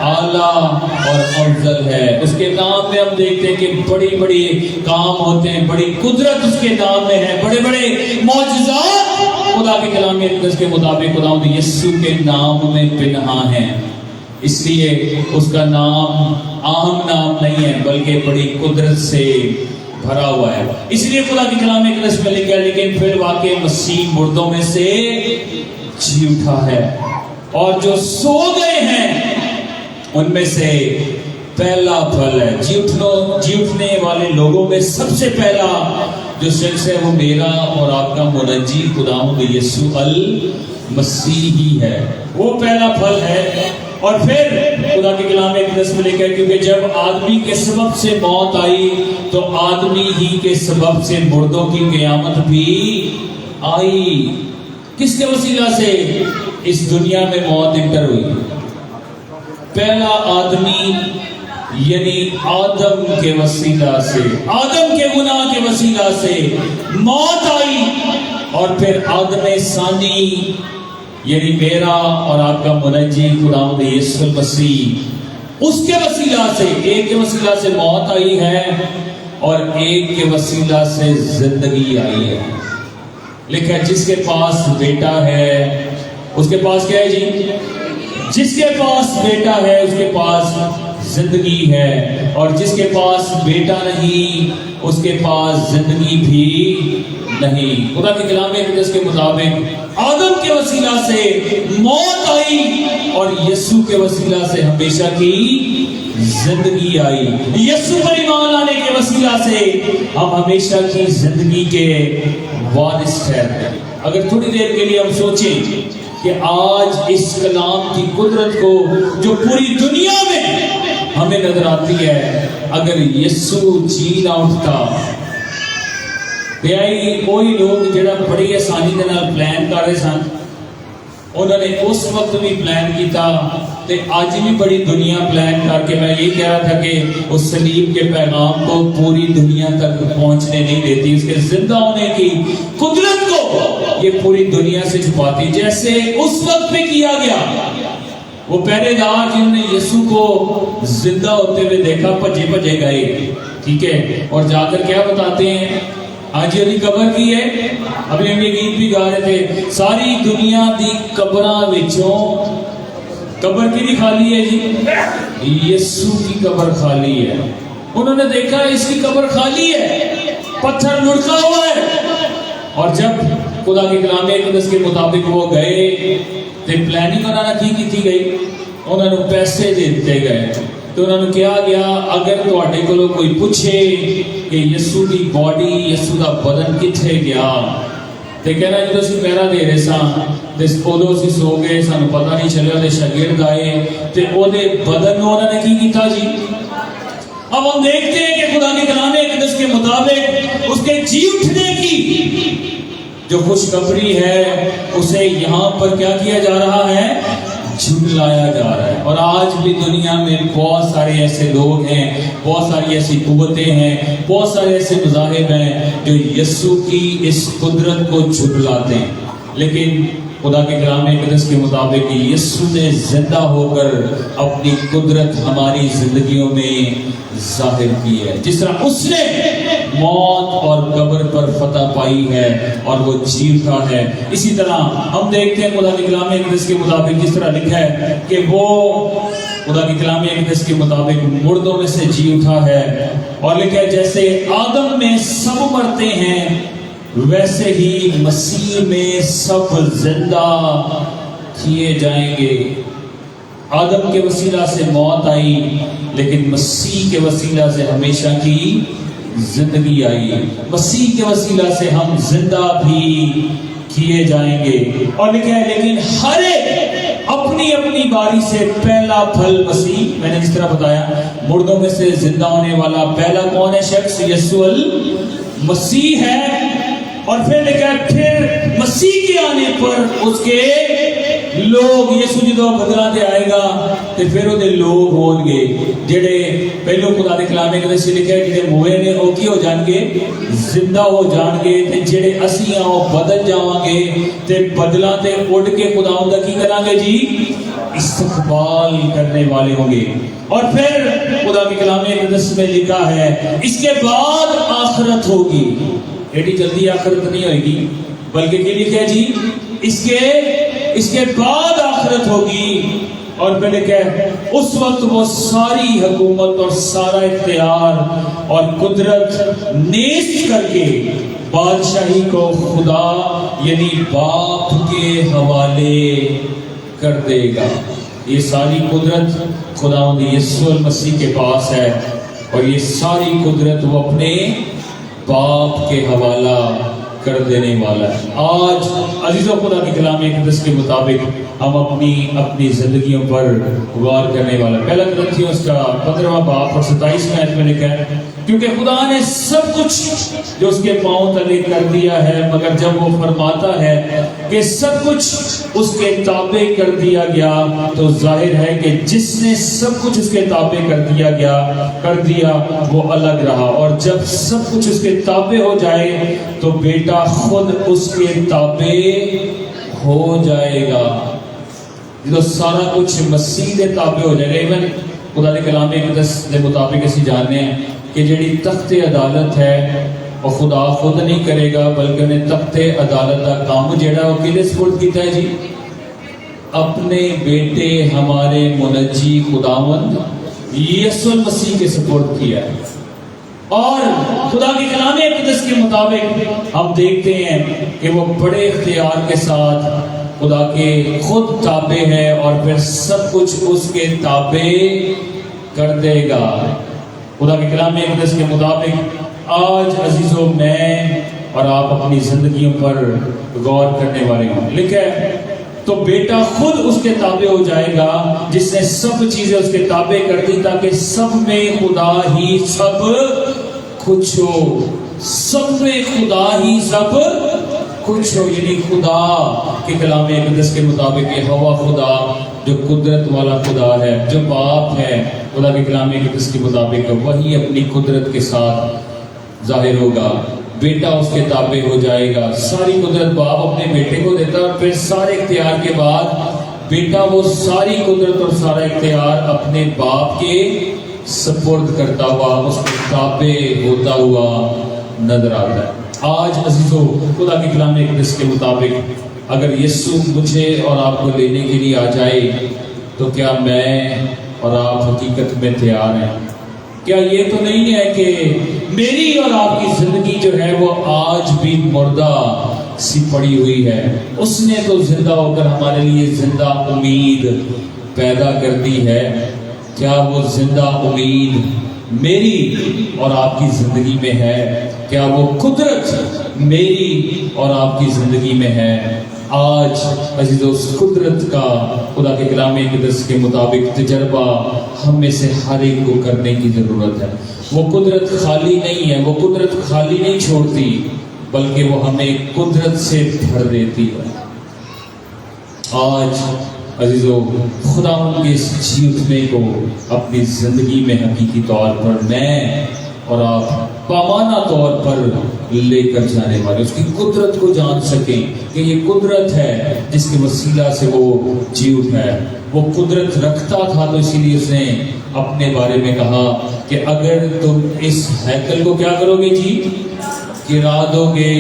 Speaker 2: اعلیٰ اور افضل ہے. اس کے نام میں ہم دیکھتے ہیں کہ بڑی بڑی کام ہوتے ہیں، بڑی قدرت اس کے نام میں ہے، بڑے بڑے معجزات خدا کے کلام اقدس کے مطابق خداوند یسوع کے نام میں پنہاں ہیں. اس لیے اس کا نام عام نام نہیں ہے بلکہ بڑی قدرت سے بھرا ہوا ہے. اس لیے خدا کے کلام اقدس میں لکھا ہے لیکن پھر واقع مسیح مردوں میں سے جی اٹھا ہے اور جو سو گئے ہیں ان میں سے پہلا پھل ہے. جی اٹھنے والے لوگوں میں سب سے پہلا جو شخص ہے وہ میرا اور آپ کا منجی خداوند یسوع المسیح ہی ہے. وہ پہلا پھل ہے. اور پھر خدا کے کلام اقدس میں لکھا ہے کیونکہ جب آدمی کے سبب سے موت آئی تو آدمی ہی کے سبب سے مردوں کی قیامت بھی آئی. کس کے وسیلہ سے اس دنیا میں موت انٹر ہوئی؟ پہلا آدمی یعنی آدم کے وسیلہ سے، آدم کے گناہ کے وسیلہ سے موت آئی. اور پھر آدم ثانی یعنی میرا اور آپ کا منجی خداوند یسوع المسیح، اس کے وسیلہ سے، ایک کے وسیلہ سے موت آئی ہے اور ایک کے وسیلہ سے زندگی آئی ہے. لکھا جس کے پاس بیٹا ہے اس کے پاس کیا ہے جی؟ جس کے پاس بیٹا ہے اس کے پاس زندگی ہے، اور جس کے پاس بیٹا نہیں اس کے پاس زندگی بھی نہیں. خدا کے کلام اقدس کے مطابق آدم کے وسیلہ سے موت آئی اور یسوع کے وسیلہ سے ہمیشہ کی زندگی آئی. یسوع پر ایمان لانے کے وسیلہ سے ہم ہمیشہ کی زندگی کے وارث ٹھہرتے ہیں. اگر تھوڑی دیر کے لیے ہم سوچیں کہ آج اس کلام کی قدرت کو جو پوری دنیا میں ہمیں نظر آتی ہے اگر یسو جی نہ اٹھتا کوئی لوگ جڑا بڑی آسانی کے نال پلان کر رہے سن انہوں نے اس وقت بھی پلان کیتا تے آج بھی بڑی دنیا پلان کر کے، میں یہ کہہ رہا تھا کہ اس صلیب کے پیغام کو پوری دنیا تک پہنچنے نہیں دیتی، اس کے زندہ ہونے کی قدرت کو یہ پوری دنیا سے چھپاتی، جیسے اس وقت بھی کیا گیا۔ وہ پہرے دار جنہوں نے یسوع کو زندہ ہوتے ہوئے دیکھا بھجے بھجے گئے، ٹھیک ہے، اور جا کر کیا بتاتے ہیں؟ آج یہ قبر کی ہے، ابھی ہم یہ گیت بھی گا رہے تھے، ساری دنیا دی قبراں وچوں قبر کی بھی خالی ہے جی، یسوع کی قبر خالی ہے۔ انہوں نے دیکھا اس کی قبر خالی ہے، پتھر لڑکا ہوا ہے، اور جب خدا کے کلام اقدس کے مطابق وہ گئے تو پلاننگ انہوں نے کی گئی، انہوں نے پیسے دیتے گئے، تو انہوں نے کیا گیا اگر تواڈے کولوں کوئی پوچھے کہ یسوع دی باڈی، یسوع دا بدن کتھے گیا، تے کہنا جدوں اسی پہرا دے رہے ساں تے ادوں اسی سو گئے، سانوں پتہ نہیں چلیا، تے شاگرد آئے تے او دے بدن نوں انہوں نے کی کیتا جی۔ اب ہم دیکھتے ہیں کہ خدا کے کلام اقدس کے مطابق اس کے جی اٹھنے کی جو خوشخبری ہے اسے یہاں پر کیا کیا جا رہا ہے؟ جھٹلایا جا رہا ہے۔ اور آج بھی دنیا میں بہت سارے ایسے لوگ ہیں، بہت ساری ایسی قوتیں ہیں، بہت سارے ایسے مذاہب ہیں جو یسوع کی اس قدرت کو جھٹلاتے ہیں، لیکن خدا کے کلام اقدس کے مطابق یسوع نے زندہ ہو کر اپنی قدرت ہماری زندگیوں میں ظاہر کی ہے، جس طرح اس نے موت اور قبر پر فتح پائی ہے اور وہ جی اٹھا ہے، اسی طرح ہم دیکھتے ہیں خدا کے کلام اقدس کے مطابق جس طرح لکھا ہے کہ وہ خدا کے کلام اقدس کے مطابق مردوں میں سے جی اٹھا ہے، اور لکھا ہے جیسے آدم میں سب مرتے ہیں ویسے ہی مسیح میں سب زندہ کیے جائیں گے۔ آدم کے وسیلہ سے موت آئی، لیکن مسیح کے وسیلہ سے ہمیشہ کی زندگی آئی، مسیح کے وسیلہ سے ہم زندہ بھی کیے جائیں گے۔ اور لکھا ہے لیکن ہر ایک اپنی اپنی باری سے پہلا پھل مسیح، میں نے جس طرح بتایا مردوں میں سے زندہ ہونے والا پہلا کون ہے شخص؟ یسوع المسیح ہے، اور پھر لکھا ہے پھر مسیح کے آنے پر اس کے لوگ، یسوع جدو بدلا دے آئے گا تے پھر وہ لوگ ہون گے جڑے پہلو خدا دے کلام اقدس لکھا ہے جڑے موئے نے وہ کی ہو جان گے؟ زندہ ہو جان گے، تے جڑے اسی ہاں وہ بدل جاواں گے تے بدلاں تے اڑ کے خداوند دا کی کراں گے جی؟ استقبال کرنے والے ہوں گے۔ اور پھر خدا کے کلام اقدس میں لکھا ہے اس کے بعد آخرت ہوگی، ایڈی جلدی آخرت نہیں ہوئے گی، بلکہ کیا لکھا ہے جی؟ اس کے بعد آخرت ہوگی، اور پھر لکھا ہے اس وقت وہ ساری حکومت اور سارا اختیار اور قدرت نیست کر کے بادشاہی کو خدا یعنی باپ کے حوالے کر دے گا۔ یہ ساری قدرت خداوند یسوع المسیح کے پاس ہے، اور یہ ساری قدرت وہ اپنے باپ کے حوالہ کر دینے والا ہے۔ آج عزیزوں خدا کے کلام اقدس کے مطابق ہم اپنی زندگیوں پر غور کرنے والا، پہلا کرنتھیوں اس کا 15واں باب اور 27 آیت میں لکھا ہے کیونکہ خدا نے سب کچھ جو اس کے پاؤں تلے کر دیا ہے، مگر جب وہ فرماتا ہے کہ سب کچھ اس کے تابع کر دیا گیا تو ظاہر ہے کہ جس نے سب کچھ اس کے تابع کر دیا وہ الگ رہا، اور جب سب کچھ اس کے تابع ہو جائے تو بیٹا خود اس کے تابع ہو جائے گا۔ جو سارا کچھ مسیح کے تابع ہو جائے گا، ایون خدا کے کلام اقدس کے مطابق اسی جانتے ہیں کہ جڑی تخت عدالت ہے وہ خدا خود نہیں کرے گا، بلکہ انہیں تخت عدالت کا کام جڑا وہ کدے سپرد کیتا ہے جی؟ اپنے بیٹے ہمارے منجی خداوند یسوع المسیح کے سپرد کیا ہے۔ اور خدا کے کلام اقدس کے مطابق ہم دیکھتے ہیں کہ وہ بڑے اختیار کے ساتھ خدا کے خود تابع ہے، اور پھر سب کچھ اس کے تابع کر دے گا۔ خدا کے کلام اقدس کے مطابق آج عزیزوں میں اور آپ اپنی زندگیوں پر غور کرنے والے ہوں۔ لکھا ہے تو بیٹا خود اس کے تابع ہو جائے گا جس نے سب چیزیں اس کے تابع کر دی تاکہ سب میں خدا ہی سب کچھ ہو، سب میں خدا ہی سب کچھ ہو، یعنی خدا کے کلام اقدس کے مطابق یہ ہوا خدا جو قدرت والا خدا ہے، جو باپ ہے خدا کے کلام اقدس کے مطابق وہی اپنی قدرت کے ساتھ ظاہر ہوگا، بیٹا اس کے تابع ہو جائے گا۔ ساری قدرت باپ اپنے بیٹے کو دیتا ہے اور پھر سارے اختیار کے بعد بیٹا وہ ساری قدرت اور سارا اختیار اپنے باپ کے سپرد کرتا ہوا، اس کے تابع ہوتا ہوا نظر آتا ہے۔ آج عزیزو خدا کے کلام اقدس کے مطابق اگر یسوع مجھے اور آپ کو لینے کے لیے آ جائے تو کیا میں اور آپ حقیقت میں تیار ہیں؟ کیا یہ تو نہیں ہے کہ میری اور آپ کی زندگی جو ہے وہ آج بھی مردہ سی پڑی ہوئی ہے؟ اس نے تو زندہ ہو کر ہمارے لیے زندہ امید پیدا کر دی ہے۔ کیا وہ زندہ امید میری اور آپ کی زندگی میں ہے؟ کیا وہ قدرت میری اور آپ کی زندگی میں ہے؟ آج عزیزو اس قدرت کا خدا کے کلام اقدس کے مطابق تجربہ ہم میں سے ہر ایک کو کرنے کی ضرورت ہے۔ وہ قدرت خالی نہیں ہے، وہ قدرت خالی نہیں چھوڑتی بلکہ وہ ہمیں قدرت سے بھر دیتی ہے۔ آج عزیزو خدا ان کے اس جی اٹھنے کو اپنی زندگی میں حقیقی طور پر میں اور آپ پامانہ طور پر لے کر جانے والے، اس کی قدرت کو جان سکیں کہ یہ قدرت ہے جس کے وسیلہ سے وہ جی اٹھا ہے۔ وہ قدرت رکھتا تھا تو اسی لیے اس نے اپنے بارے میں کہا کہ اگر تم اس ہیکل کو کیا کرو گے جی؟ گرا دو گے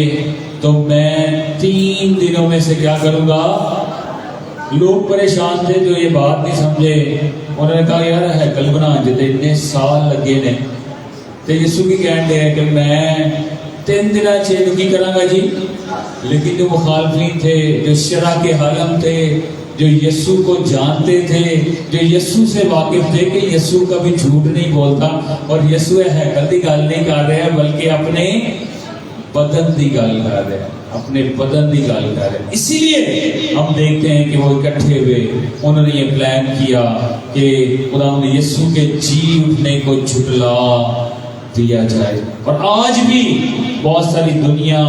Speaker 2: تو میں 3 دنوں میں سے کیا کروں گا؟ لوگ پریشان تھے جو یہ بات نہیں سمجھے، انہوں نے کہا یار ہیکل بنا جتے اتنے سال لگے نے، تو یسوع کی کہنے ہے کہ میں 3 دن کی کروں گا جی۔ لیکن جو مخالفین تھے، جو شرع کے حاکم تھے، جو یسوع کو جانتے تھے، جو یسوع سے واقف تھے کہ یسوع کبھی جھوٹ نہیں بولتا اور یسوع ہیکل کی گل نہیں کر رہے بلکہ اپنے بدن کی گل کر رہے ہیں، اپنے بدن کی گل کر رہے ہیں۔ اسی لیے ہم دیکھتے ہیں کہ وہ اکٹھے ہوئے، انہوں نے یہ پلان کیا کہ خدا نے یسوع کے جی اٹھنے کو جھٹلا دیا جائے۔ اور آج بھی بہت ساری دنیا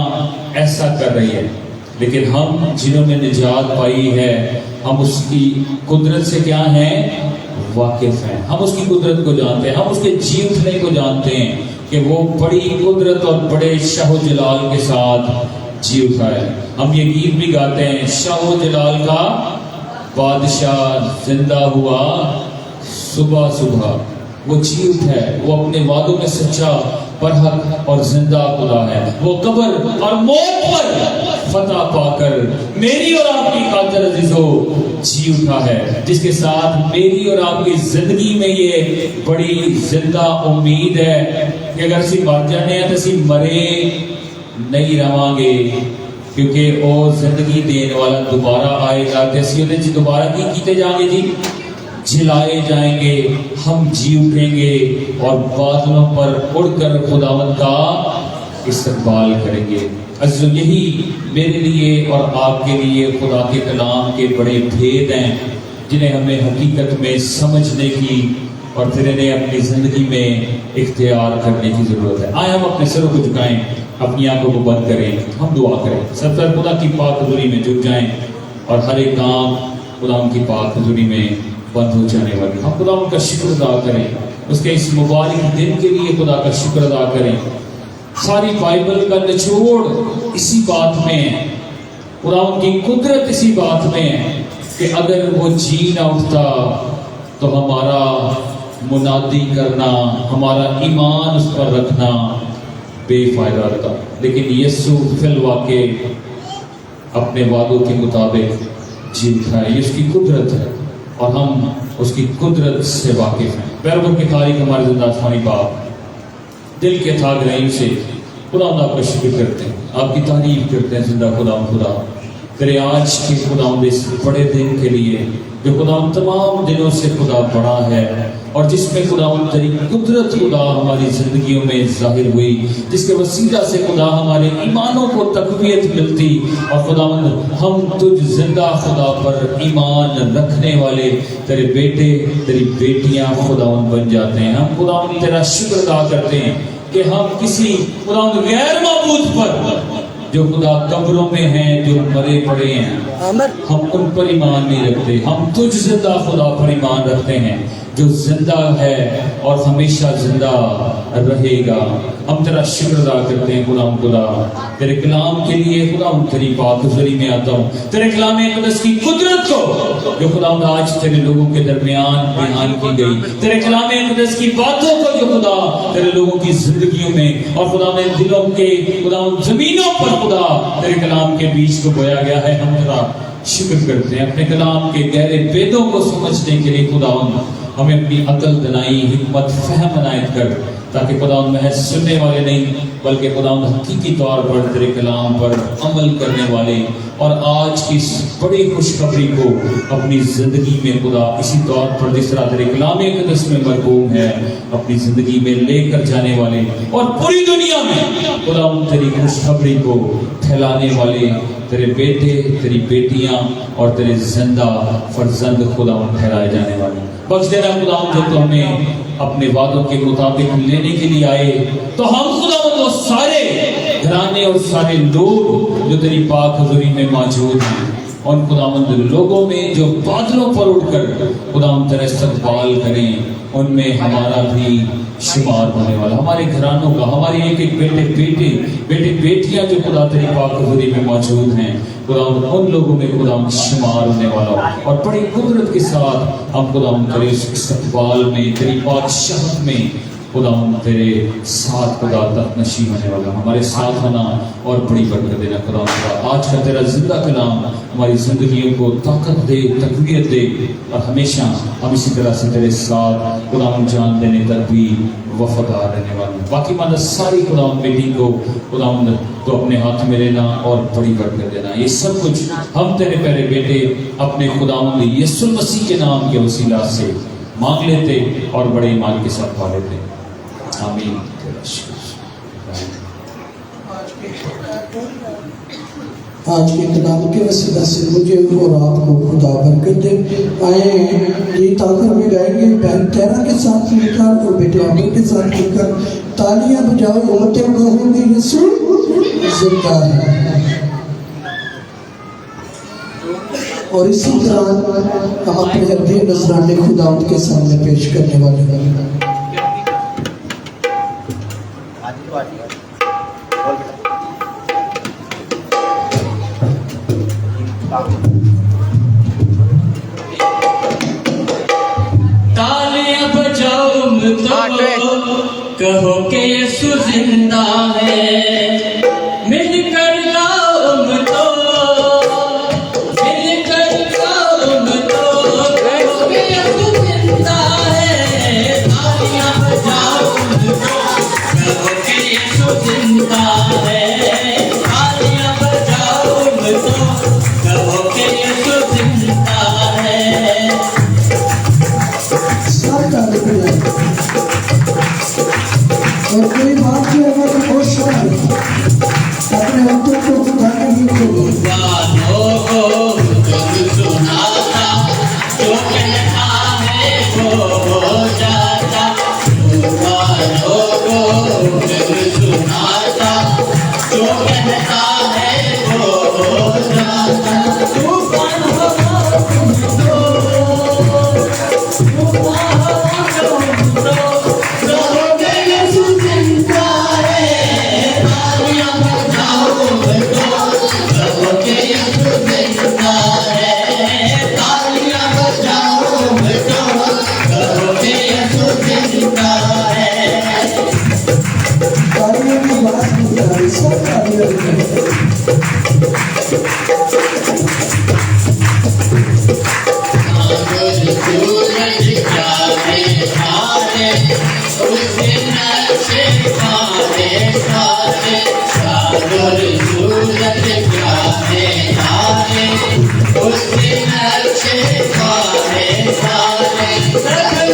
Speaker 2: ایسا کر رہی ہے، لیکن ہم جنہوں نے نجات پائی ہے ہم اس کی قدرت سے کیا ہیں؟ واقف ہیں، ہم اس کی قدرت کو جانتے ہیں، ہم اس کے جی اٹھنے کو جانتے ہیں کہ وہ بڑی قدرت اور بڑے شاہ و جلال کے ساتھ جی اٹھا ہے۔ ہم یہ گیت بھی گاتے ہیں، شاہ و جلال کا بادشاہ زندہ ہوا صبح صبح، وہ جی اٹھا ہے، وہ اپنے وعدوں میں سچا برحق اور زندہ خدا ہے۔ وہ قبر اور موت پر فتح پا کر میری اور آپ کی خاطر عزیزو جی اٹھا ہے، جس کے ساتھ میری اور آپ کی زندگی میں یہ بڑی زندہ امید ہے کہ اگر اسی مر جانے ہیں تو اسی مرے نہیں رہاں گے، کیونکہ وہ زندگی دینے والا دوبارہ آئے گا تے اسی دے دوبارہ کی کیتے جائیں گے جی؟ جلائے جائیں گے، ہم جی اٹھیں گے اور بادلوں پر اڑ کر خداوند کا استقبال کریں گے۔ عزیزو یہی میرے لیے اور آپ کے لیے خدا کے کلام کے بڑے بھید ہیں جنہیں ہمیں حقیقت میں سمجھنے کی اور پھر انہیں اپنی زندگی میں اختیار کرنے کی ضرورت ہے۔ آئے ہم اپنے سروں کو جھکائیں، اپنی آنکھوں کو بند کریں، ہم دعا کریں، سب سے خدا کی پاک حضوری میں جھک جائیں اور ہر ایک کام خدا ان کی پاک حضوری میں بند ہو جانے والی۔ ہم خدا ان کا شکر ادا کریں، اس کے اس مبارک دن کے لیے خدا کا شکر ادا کریں۔ ساری بائبل کا نچوڑ اسی بات میں ہے، خدا ان کی قدرت اسی بات میں ہے کہ اگر وہ جی نہ اٹھتا تو ہمارا منادی کرنا، ہمارا ایمان اس پر رکھنا بے فائدہ رہتا، لیکن یسوع فی الواقع اپنے وعدوں کے مطابق جی اٹھا ہے۔ یہ اس کی قدرت ہے اور ہم اس کی قدرت سے واقف ہیں۔ پیروکار کے خالق ہمارے زندہ آسمانی باپ، دل کے تھا گرہیم سے خدا آپ کا شکر کرتے ہیں، آپ کی تعریف کرتے ہیں زندہ خدا تیرے آج کے خدا اس بڑے دن کے لیے جو خدا تمام دنوں سے خدا بڑا ہے، اور جس میں خداوند تیری قدرت خدا ہماری زندگیوں میں ظاہر ہوئی، جس کے وسیلہ سے خدا ہمارے ایمانوں کو تقویت ملتی، اور خداوند ہم تجھ زندہ خدا پر ایمان رکھنے والے تیرے بیٹے تیری بیٹیاں خداوند بن جاتے ہیں۔ ہم خداوند تیرا شکر ادا کرتے ہیں کہ ہم کسی خداوند غیر معبود پر جو خدا قبروں میں ہیں، جو مرے پڑے ہیں، ہم ان پر ایمان نہیں رکھتے، ہم تجھ زندہ خدا پر ایمان رکھتے ہیں جو زندہ ہے اور ہمیشہ زندہ رہے گا۔ ہم تیرا شکر ادا کرتے ہیں خدا تیرے کلام کے لیے خدا تیری پاک حضوری میں آتا ہوں، تیرے کلام مقدس کی قدرت کو جو خدا آج تیرے لوگوں کے درمیان بیان کی گئی، تیرے کلام مقدس کی باتوں کو جو خدا تیرے لوگوں کی زندگیوں میں اور خدا نے دلوں کے خدا زمینوں پر خدا تیرے کلام کے بیچ کو بویا گیا ہے، ہم تیرا شکر کرتے ہیں اپنے کلام کے گہرے بیدوں کو سمجھنے کے لیے خدا ہمیں اپنی عقل دنائی حکمت فہم عنایت کر، تاکہ خدا محض سننے والے نہیں بلکہ خدا حقیقی طور پر تیرے کلام پر عمل کرنے والے اور آج کی اس بڑی خوشخبری کو اپنی زندگی میں خدا اسی طور پر جس طرح تیرے کلام مقدس میں مرغوم ہے اپنی زندگی میں لے کر جانے والے اور پوری دنیا میں خدا تیری خوشخبری کو پھیلانے والے تیرے بیٹے تیری بیٹیاں اور تیرے زندہ فرزند خدا ٹھہرائے جانے والے بخش دینا خدا جب تو ہمیں اپنے وعدوں کے مطابق لینے کے لیے آئے تو ہم خدا وہ سارے گھرانے اور سارے لوگ جو تیری پاک حضوری میں موجود ہیں ان خداوند لوگوں میں جو بادلوں پر اٹھ کر خداوند تیرا استقبال کریں ان میں ہمارا بھی شمار ہونے والا، ہمارے گھرانوں کا، ہمارے ایک ایک بیٹے بیٹیاں جو خدا تیری پاک حضوری میں موجود ہیں خداوند ان لوگوں میں خداوند شمار ہونے والا اور بڑی قدرت کے ساتھ ہم خداوند تیرے استقبال میں تیری بادشاہت میں خداوند تیرے ساتھ خدا تک نشین ہونے والا، ہمارے ساتھ ہونا اور بڑی برکت دینا خداوند آج کا تیرا زندہ کلام ہماری زندگیوں کو طاقت دے، تقویت دے اور ہمیشہ ہم اسی طرح سے تیرے ساتھ خداوند جان دینے تک بھی وفادار رہنے والے۔ باقی مانا ساری خداوند میٹنگ کو خداوند تو اپنے ہاتھ میں لینا اور بڑی برکت دینا، یہ سب کچھ ہم تیرے پیارے بیٹے اپنے خداوند یسوع مسیح کے نام کے وسیلہ سے مانگ لیتے اور بڑے ایمان کے ساتھ پا لیتے، آمین۔
Speaker 1: آج کے کلام کے وسیلہ سے مجھے اور آپ کو خدا برکت دے۔ آئیں یہ تاثر میں گائیں گے بہن تیرا کے ساتھ مل کر اور بیٹے عامر کے ساتھ مل کر تالیاں بجاؤ، امتیں کہوں گے یسوع زندہ ہے۔ اور اسی طرح ہم اپنے عبدی نذرانے خداوند کے سامنے پیش کرنے والے ہیں۔
Speaker 5: تالیاں بجاؤ تو کہو کہ یسوع زندہ ہے، مل کر گاؤ تو مل کر گاؤ تو کہو کہ یسوع زندہ ہے، تالیاں بجاؤ تو کہو کہ یسوع زندہ ہے، تالیاں بجاؤ تو کہو کہ یسوع زندہ ہے۔
Speaker 1: اور کوئی بات جو ہے تو خوش ہو اپنے ہاتھوں کو خدا کے نہیں کھولو۔
Speaker 5: گانوں کو تم سناتا، جو کہتا ہے وہ ہو جاتا، گانوں کو تم سناتا، جو کہتا ہے وہ ہو جاتا، طوفان ہو تم تو اس دن اچھے پانے سارے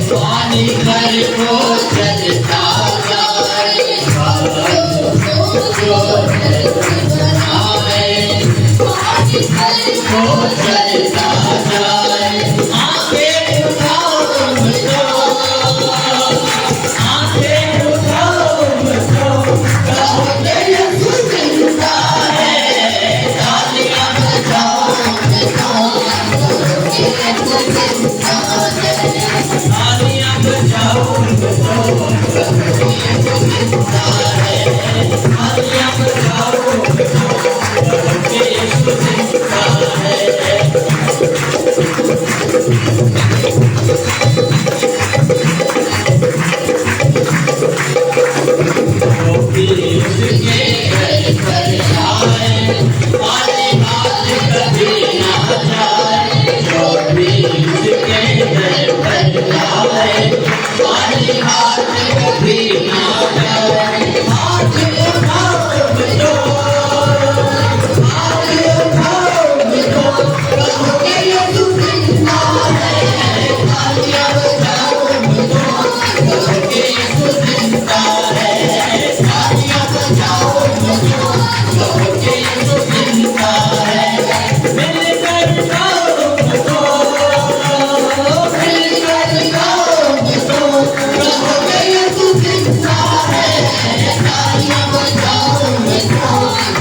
Speaker 5: पानी घर को चलता जाए, जो बनाए पानी घर को चलता जाए। आंखें उठाओ मुझको, आंखें उठाओ मुझको, कहो कि यीशु जिंदा है। तालियां बजाओ तालियां बजाओ तालियां बजाओ कि यीशु जिंदा है। जो भी उसके घर पर आए, खाली हाथ कभी ना जाए। जो भी उसके घर पर आए, खाली हाथ कभी ना जाए। हाथ उठाओ मुझको, हाथ उठाओ मुझको, कहो कि यीशु जिंदा है। तालियां बजाओ मुझको, कहो कि यीशु जिंदा है। तालियां बजाओ मुझको, कहो कि यीशु जिंदा है। मिलकर गाओ मुझको, मिलकर गाओ मुझको, कहो कि यीशु जिंदा है। तालियां बजाओ मुझको,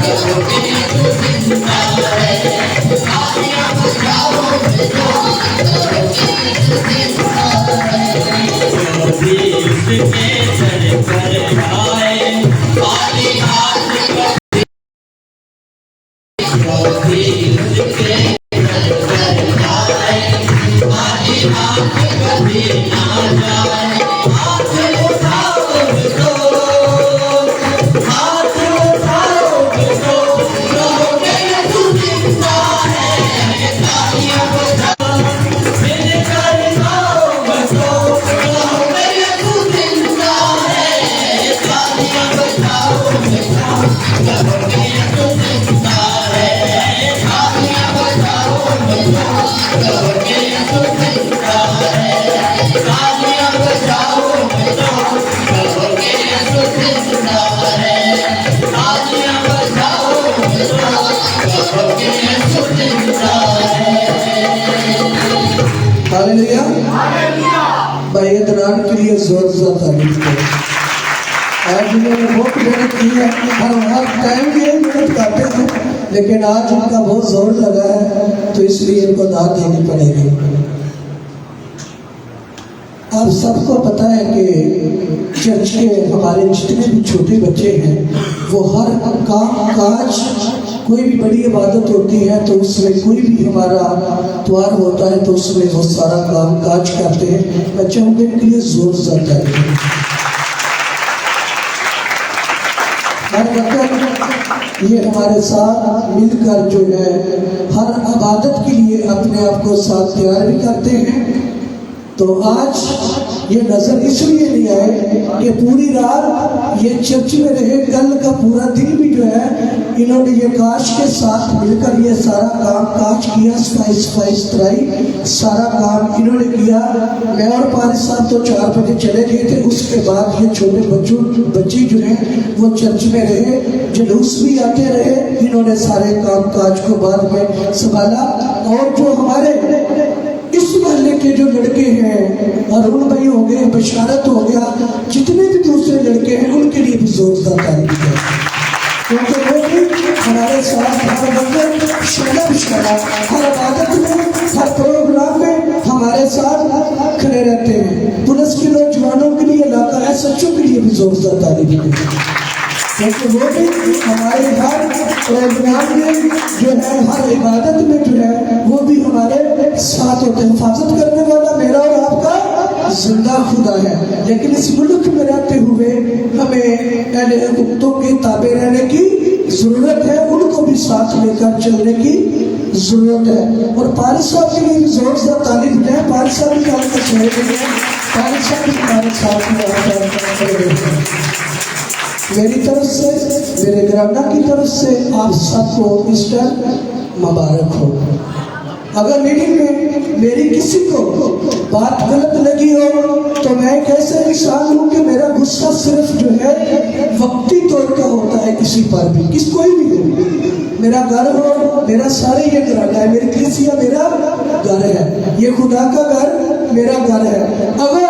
Speaker 5: कहो कि यीशु जिंदा है। तालियां बजाओ मुझको, कहो कि यीशु जिंदा है। जो भी उसके घर पर आए, खाली हाथ कभी, जो भी उसके घर पर आए, खाली हाथ कभी ना जाए। हाथ उठाओ मुझको, हाथ उठाओ मुझको, कहो कि यीशु जिंदा है। तालियां बजाओ, मिलकर गाओ मुझको, कहो कि यीशु जिंदा है। तालियां बजाओ मुझको, कहो कि यीशु जिंदा है। तालियां बजाओ मुझको, कहो कि यीशु जिंदा है। तालियां बजाओ मुझको, कहो कि यीशु जिंदा है। तालियां बजाओ मुझको, कहो कि यीशु जिंदा है।
Speaker 1: हालेलुया। भाई अदनान के लिए जोर से तारीफ करें। आज उन्होंने बहुत मेहनत की है, हर टाइम भी मेहनत करते हैं, लेकिन आज उनका बहुत जोर लगा है, तो इसलिए इनको दाद देनी पड़ेगी। आप सबको पता है कि चर्च के हमारे जितने भी छोटे बच्चे हैं, वो हर काम काज, कोई भी बड़ी इबादत होती है तो उसमें कोई भी हमारा त्योहार होता है तो उसमें वो सारा काम काज करते हैं। मैं चाहूँगा इनके लिए जोर जाता है। हर वक्त ये हमारे साथ मिलकर जो है हर इबादत के लिए अपने आप को साथ तैयार भी करते हैं। तो आज ये नजर इसलिए नहीं आए कि पूरी रात ये चर्च में रहे, कल का पूरा दिन भी जो है इन्होंने ये काश के साथ मिलकर ये सारा काम काज किया, सफाई सुथराई सारा काम इन्होंने किया। मैं और पारिस साहब तो 4 बजे चले गए थे, उसके बाद ये छोटे बच्चे जो हैं वो चर्च में रहे, जुलूस भी आते रहे, इन्होंने सारे काम काज को बाद में संभाला। और जो हमारे इस महल्ले के जो लड़के हैं, अरुण भाई हो गए, बशारत हो गया, जितने भी दूसरे लड़के हैं उनके लिए भी जोरदार तारीफ है, क्योंकि वो भी हमारे साथ हर वक्त हर इबादत में, हर प्रोग्राम में हमारे साथ खड़े रहते हैं। पुलिस के नौजवानों के लिए, इलाका है सच्चों के लिए भी जोरदार तारीफ है, क्योंकि वो भी हमारे हर प्रोग्राम में जो है, हर इबादत में जो है वो भी हमारे साथ होते हैं। हिफाजत करने वाला मेरा और आपका जिंदा खुदा है, लेकिन इस मुल्क में रहते हुए हमें अहले हुक्मों के ताबे रहने की जरूरत है, उनको भी साथ लेकर चलने की जरूरत है। और पारिस साहब के लिए भी जोर से तारीफ दें। पारिस साहब भी हमारे साथ में मेरी तरफ से, मेरे घराना की तरफ से आप सबको ईस्टर मुबारक हो। अगर मीटिंग में मेरी किसी को बात गलत लगी हो तो मैं कैसे इंसान हूँ कि मेरा गुस्सा सिर्फ जो है वक्ती तौर का होता है, किसी पर भी, किस कोई भी हो, मेरा घर हो, मेरा सारे ये घराना है, मेरी कलीसिया मेरा घर है, ये खुदा का घर मेरा घर है। अगर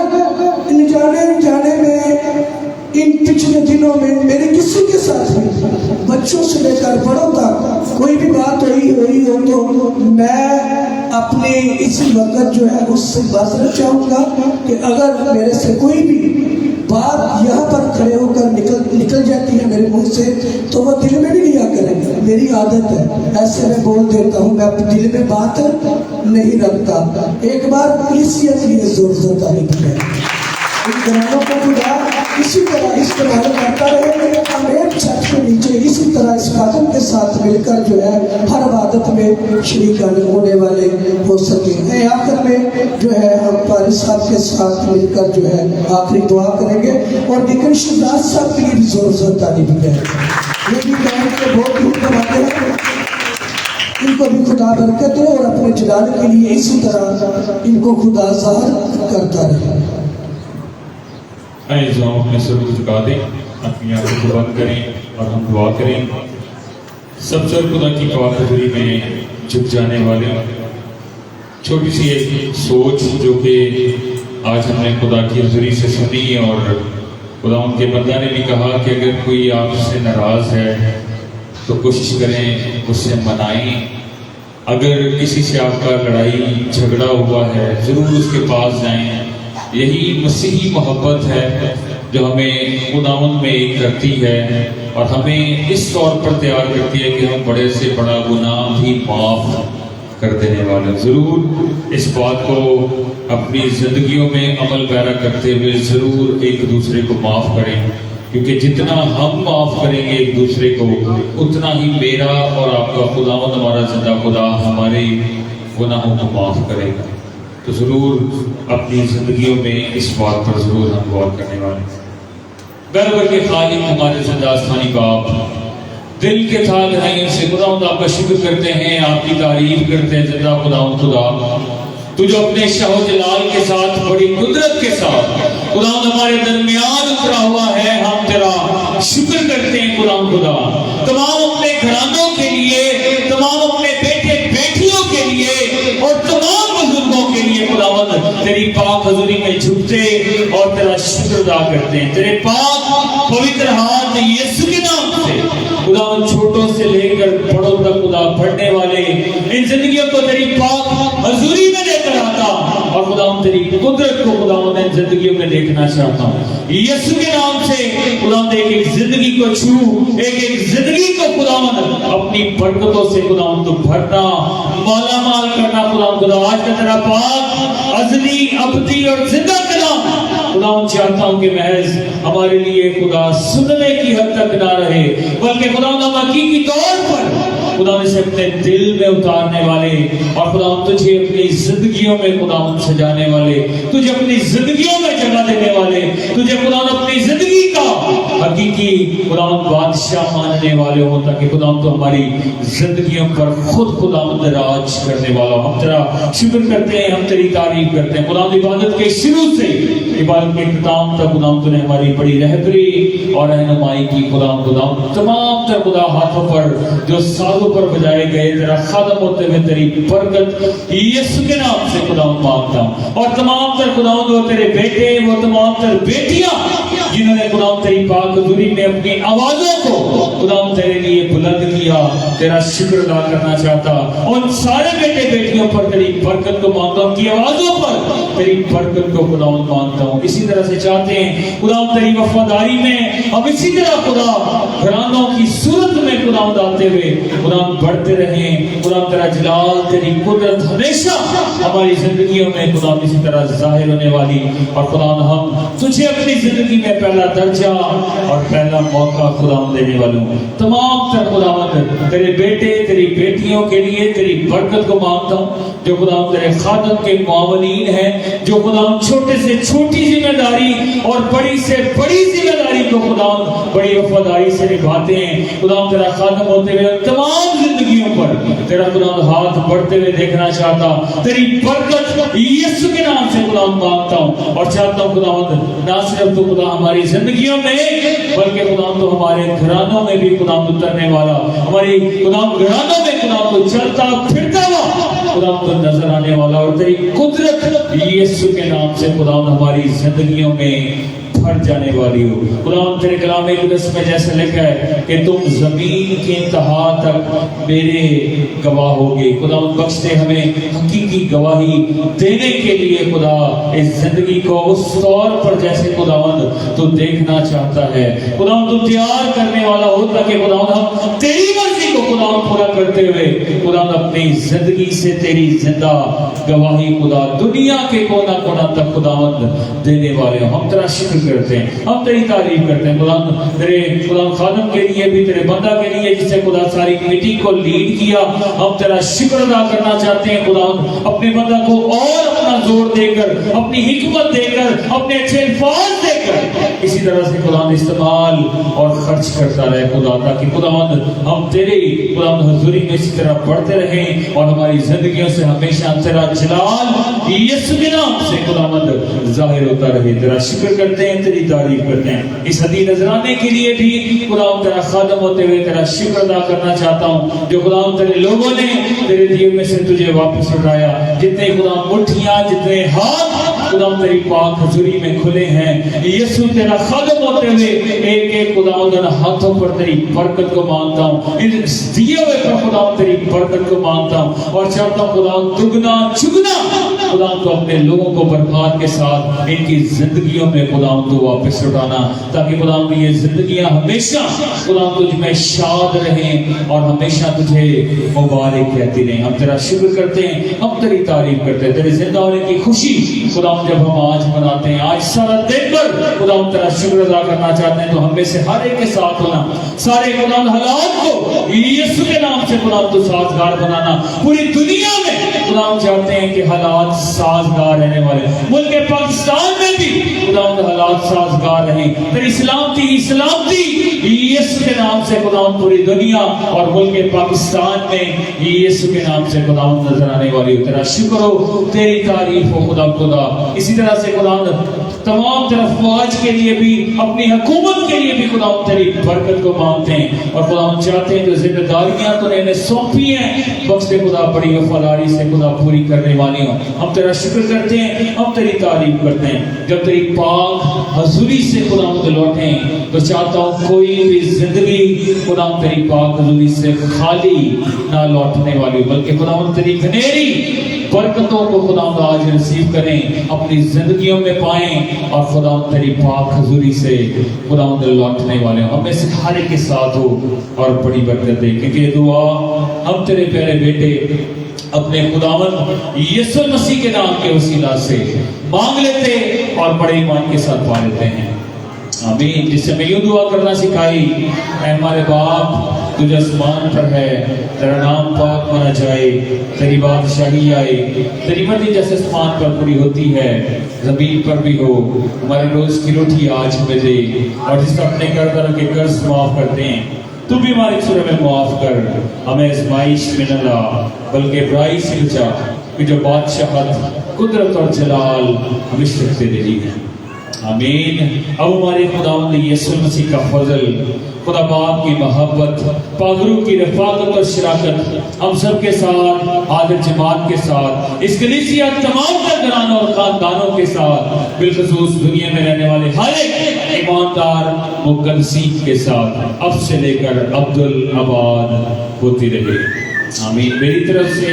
Speaker 1: जाने में इन पिछले दिनों में मेरे किसी के साथ भी बच्चों से लेकर बड़ों तक कोई भी बात हुई हो तो मैं अपने इसी वक्त जो है उससे माजरत चाहूँगा कि अगर मेरे से कोई भी बात यहाँ पर खड़े होकर निकल जाती है मेरे मुंह से तो वो दिल में भी लिया करेंगे। मेरी आदत है, ऐसे मैं बोल देता हूँ, मैं अपने दिल में बात नहीं रखता। एक बार कलीसिया के लिए जोर जोर तारीफ है, इन घरानों को खुदा इसी तरह इस्तेमाल करता रहे, हम एक छत के नीचे इसी तरह इस खातून के साथ मिलकर जो है हर इबादत में शरीक होने वाले हो सके। आखिर में जो है हम पारी साहब के साथ मिलकर जो है आखिरी दुआ करेंगे और डिकन शिवदास साहब के लिए भी जोर जोर तारीफ करेंगे। ये भी गाँव के बहुत दूर कमाते हैं, इनको भी खुदा बरकत दे और अपने जलाल के लिए इसी तरह इनको खुदा ज़ाहिर करता रहे।
Speaker 2: आइए हम अपने सर को झुका दें, अपनी आंखों को बंद करें और हम दुआ करें। सब सर खुदा की पाकहज़ूरी में झुक जाने वाले छोटी सी एक सोच जो कि आज हमने खुदा की हज़ूरी से सुनी, और खुदा उनके बंदा ने भी कहा कि अगर कोई आपसे नाराज़ है तो कोशिश करें उससे मनाएं। अगर किसी से आपका लड़ाई झगड़ा हुआ है ज़रूर उसके पास जाएं। यही मसीही मोहब्बत है जो हमें खुदावंद में एक करती है और हमें इस तौर पर तैयार करती है कि हम बड़े से बड़ा गुनाह भी माफ़ कर देने वाले। ज़रूर इस बात को अपनी ज़िंदगियों में अमल पैरा करते हुए ज़रूर एक दूसरे को माफ़ करें, क्योंकि जितना हम माफ़ करेंगे एक दूसरे को उतना ही मेरा और आपका खुदावंद हमारा जिंदा खुदा हमारे गुनाहों को माफ़ करेगा। तो ज़रूर अपनी ज़िंदगियों में इस बात पर ज़रूर हम गौर करने वाले। गर्व के खालिक हमारे जिंदा आसमानी बाप, दिल के था गहराइयों से खुदावंद आपका शुक्र करते हैं, आपकी तारीफ करते हैं। जिंदा खुदावंद खुदा, तू जो अपने शाहो जलाल के साथ बड़ी कुदरत के साथ खुदावंद हमारे दरमियान उतरा हुआ है, हम तेरा शुक्र करते हैं खुदावंद खुदा। तमाम अपने घरानों के लिए, तमाम अपने बेटे बेटियों के लिए और तमाम बुजुर्गों के लिए खुदावंद तेरी पाक हज़ूरी में झुकते और तेरा शुक्र अदा करते हैं। तेरे पाक पवित्र हाथ यीशु के नाम से खुदावंद छोटों से लेकर बड़ों तक खुदा बढ़ने वाले इन जिंदगियों को तेरी पाक हज़ूरी में लेकर आता और खुदावंद तेरी कुदरत को खुदावंद इन जिंदगियों में देखना चाहता हूँ। यीशु के नाम से खुदावंद एक जिंदगी को छू, एक जिंदगी को खुदावंद अपनी बरकतों से खुदावंद भरना, माला माल करना खुदावंद खुदा। आज का तेरा पाक अज़ली अबदी और जिंदा कलाम खुदावंद चाहता हूँ कि महज हमारे लिए खुदा सुनने की हद तक ना रहे, बल्कि खुदावंद हम हकीकी तौर पर खुदावंद से अपने दिल में उतारने वाले और खुदावंद तुझे अपनी जिंदगियों में खुदावंद सजाने वाले, तुझे अपनी जिंदगियों में जगह देने वाले, तुझे खुदावंद अपनी जिंदगी का हकीकी खुदावंद बादशाह मानने वाले हो, ताकि खुदावंद तो हमारी जिंदगियों पर खुद खुदावंद राज करने वाला। हम तेरा शुक्र करते हैं, हम तेरी तारीफ करते हैं खुदावंद। इबादत के शुरू से इबादत के इख्तिताम तक खुदावंद तूने हमारी बड़ी रहबरी और रहनुमाई की खुदावंद। खुदावंद तमाम तर खुदा हाथों पर जो साजों पर बजाए गए तेरा खादम होते हुए तेरी बरकत यीशु के नाम से खुदावंद मांगता हूं। और तमाम तर खुदावंद वो तेरे बेटे, वो तमाम तर बेटियां जिन्होंने खुदावंद तेरी पाक हज़ूरी में अपनी आवाजों को खुदावंद तेरे लिए बुलंद किया, तेरा शुक्र अदा करना चाहता। उन सारे बेटे बेटियों पर तेरी बरकत को मांगता हूं, उनकी आवाजों पर तेरी बरकत को खुदावंद मांगता हूं। इसी तरह से चाहते हैं खुदावंद तेरी वफादारी में हम इसी तरह खुदा घरानों की सूरत में खुदावंद आते हुए खुदावंद बढ़ते रहें। खुदावंद तेरा जलाल, तेरी कुदरत हमेशा हमारी जिंदगियों में खुदावंद इसी तरह जाहिर होने वाली। और खुदावंद हम तुझे अपनी जिंदगी में पहला दर्जा और पहला मौका खुदावंद देने वाले हूं। तमाम तर खुदावंद तेरे बेटे तेरी बेटियों के लिए तेरी बरकत को मांगता हूं, जो खुदावंद तेरे खादम के मुआवनीन हैं, जो खुदा छोटे से छोटी जिम्मेदारी और बड़ी से बड़ी जिम्मेदारी को खुदा बड़ी वफादारी से निभाते हैं। खुदा तेरा खादम होते हुए तमाम जिंदगियों पर तेरा खुदा हाथ बढ़ते हुए देखना चाहता, तेरी बरकत यीशु के नाम से खुदा मांगता हूँ और चाहता हूँ खुदा ना सिर्फ तो खुदा हमारी जिंदगियों में बल्कि खुदा तो हमारे घरानों में भी खुदा उतरने वाला, हमारी खुदा घरानों में खुदा तो चलता फिरता हुआ खुदा तो नजर आने वाला और तेरी कुदरत यीशु के नाम से खुदा हमारी जिंदगियों में भर जाने वाली हो। खुदा तेरे कलाम में जैसे लिखा है कि तुम जमीन के इंतहा तक मेरे गवाह होगे। खुदा बख्श दे हमें हकीकी गवाही देने के लिए खुदा इस जिंदगी को उस तौर पर जैसे खुदावंद तो देखना चाहता है। खुदा तू तैयार करने वाला हो ताकि खुदा हम तेरी मर्जी को खुदा पूरा करते हुए खुदा अपनी जिंदगी से तेरी जिंदा गवाही खुदा दुनिया के कोना कोना तक खुदावंद देने वाले हो। हम तेरा शुक्र करते हैं, हम तेरी तारीफ करते हैं खुदा तेरे खुदा खादम के लिए भी, तेरे बंदा के लिए जिससे खुदा सारी मीटिंग को लीड किया। हम तेरा शुक्र अदा करना चाहते हैं खुदा अपने बंदा को और अपना जोर देकर, अपनी हिकमत देकर, अपने अच्छे अल्फाज देकर इसी तरह से खुदा इस्तेमाल और खर्च करता रहे खुदा, ताकि खुदा हम तेरे खुदा हजूरी में इसी तरह बढ़ते रहें और हमारी जिंदगियों से हमेशा तेरा जलाल यीशु के नाम से खुदावंद जाहिर होता रहे। तेरा शुक्र करते हैं, तेरी तारीफ करते हैं। इस हदी नजराने के लिए भी खुदा तेरा खादम होते हुए तेरा शुक्र अदा करना चाहता हूँ जो खुदा तेरे लोगों ने तेरे दिए में से तुझे वापस उठाया। जितने खुदा मुट्ठियां, जितने हाथ खुदा तेरी पाक हजूरी में खुले हैं, यीशु तेरा खादम होते हुए एक एक खुदा हाथों पर तेरी बरकत को मांगता हूँ, इन दिए हुए पर खुदा तेरी बरकत को मांगता हूँ और चाहता हूँ खुदा दुगना चुगना खुदा तो अपने लोगों को बरकत के साथ इनकी जिंदगियों में खुदा तो वापस उठाना, ताकि खुदा ये जिंदगियां हमेशा खुदा तुझ में शाद रहें और हमेशा तुझे मुबारक कहती रहें। हम तेरा शुक्र करते हैं, हम तेरी तारीफ करते हैं। तेरे जिंदा होने की खुशी खुदा जब हम आज मनाते हैं, आज सारा दिन भर खुदा तेरा शुक्र अदा करना चाहते हैं, तो हमें से हर एक के साथ होना, सारे खुदा हालात को यीशु के नाम से खुदा तो साजगार बनाना। पूरी दुनिया में खुदा चाहते हैं कि हालात साजगार रहने वाले, मुल्क पाकिस्तान में भी खुदा हालात साजगार रहे। तेरी सलामती यीशु के नाम से खुदा पूरी दुनिया और मुल्क पाकिस्तान में यीशु के नाम से खुदा नजर आने वाली हो। तेरा शुक्र हो, तेरी तारीफ हो खुदा। इसी तरह से खुदा तमाम तरफ फौज के लिए भी, अपनी हुकूमत के लिए भी खुदा तेरी बरकत को मांगते हैं और खुदा हम चाहते हैं जो जिम्मेदारियां तूने हमें सौंपी हैं बख्श दे खुदा, बड़ी वफादारी से खुदा पूरी करने वाली हो। हम तेरा शुक्र करते हैं, हम तेरी तारीफ करते हैं। जब तेरी पाक हजूरी से खुदा हम लौटें तो चाहता हूँ कोई भी जिंदगी खुदा तेरी पाक हजूरी से खाली ना लौटने वाली, बल्कि खुदा तेरी घनेरी बरकतों को खुदा आज रिसीव करें, अपनी जिंदगियों में पाएं और खुदा तेरी पाक हजूरी से खुदा लौटने वाले हो। हमें से हर एक के साथ हो और बड़ी बरकत दे, क्योंकि ये दुआ हम तेरे प्यारे बेटे अपने खुदावन यीशु मसीह के नाम के वसीला से मांग लेते और बड़े ईमान के साथ पा लेते हैं। आमीन। जिससे मैं यूं दुआ करना सिखाई, ऐ हमारे बाप तुझ आसमान पर है, तेरा नाम पाक माना जाए, तेरी बादशाही आए, तेरी मर्जी जैसे आसमान पर पूरी होती है जमीन पर भी हो। हमारे रोज की रोटी आज हमें दे और जिस अपने कर्ज के कर्ज माफ करते हैं तू भी हमारी सूरत में माफ कर, हमें आजमाइश में न ला बल्कि बुराई से बचा, कि जो बादशाहत कुदरत और जलाल हमेशा से दे दी है। आमीन। अब हमारे खुदावंद यीशु मसीह का फजल, खुदा बाप की मोहब्बत, पागरू की रफाकत और शराकत हम सब के साथ, हाजिर जमात के साथ, इस कलीसिया तमाम घरानों और खानदानों के साथ, बिलखसूस दुनिया में रहने वाले हर एक ईमानदार मुकद्दसीन के साथ अब से लेकर अब्दुल आबाद होती रहे। आमीन। मेरी तरफ से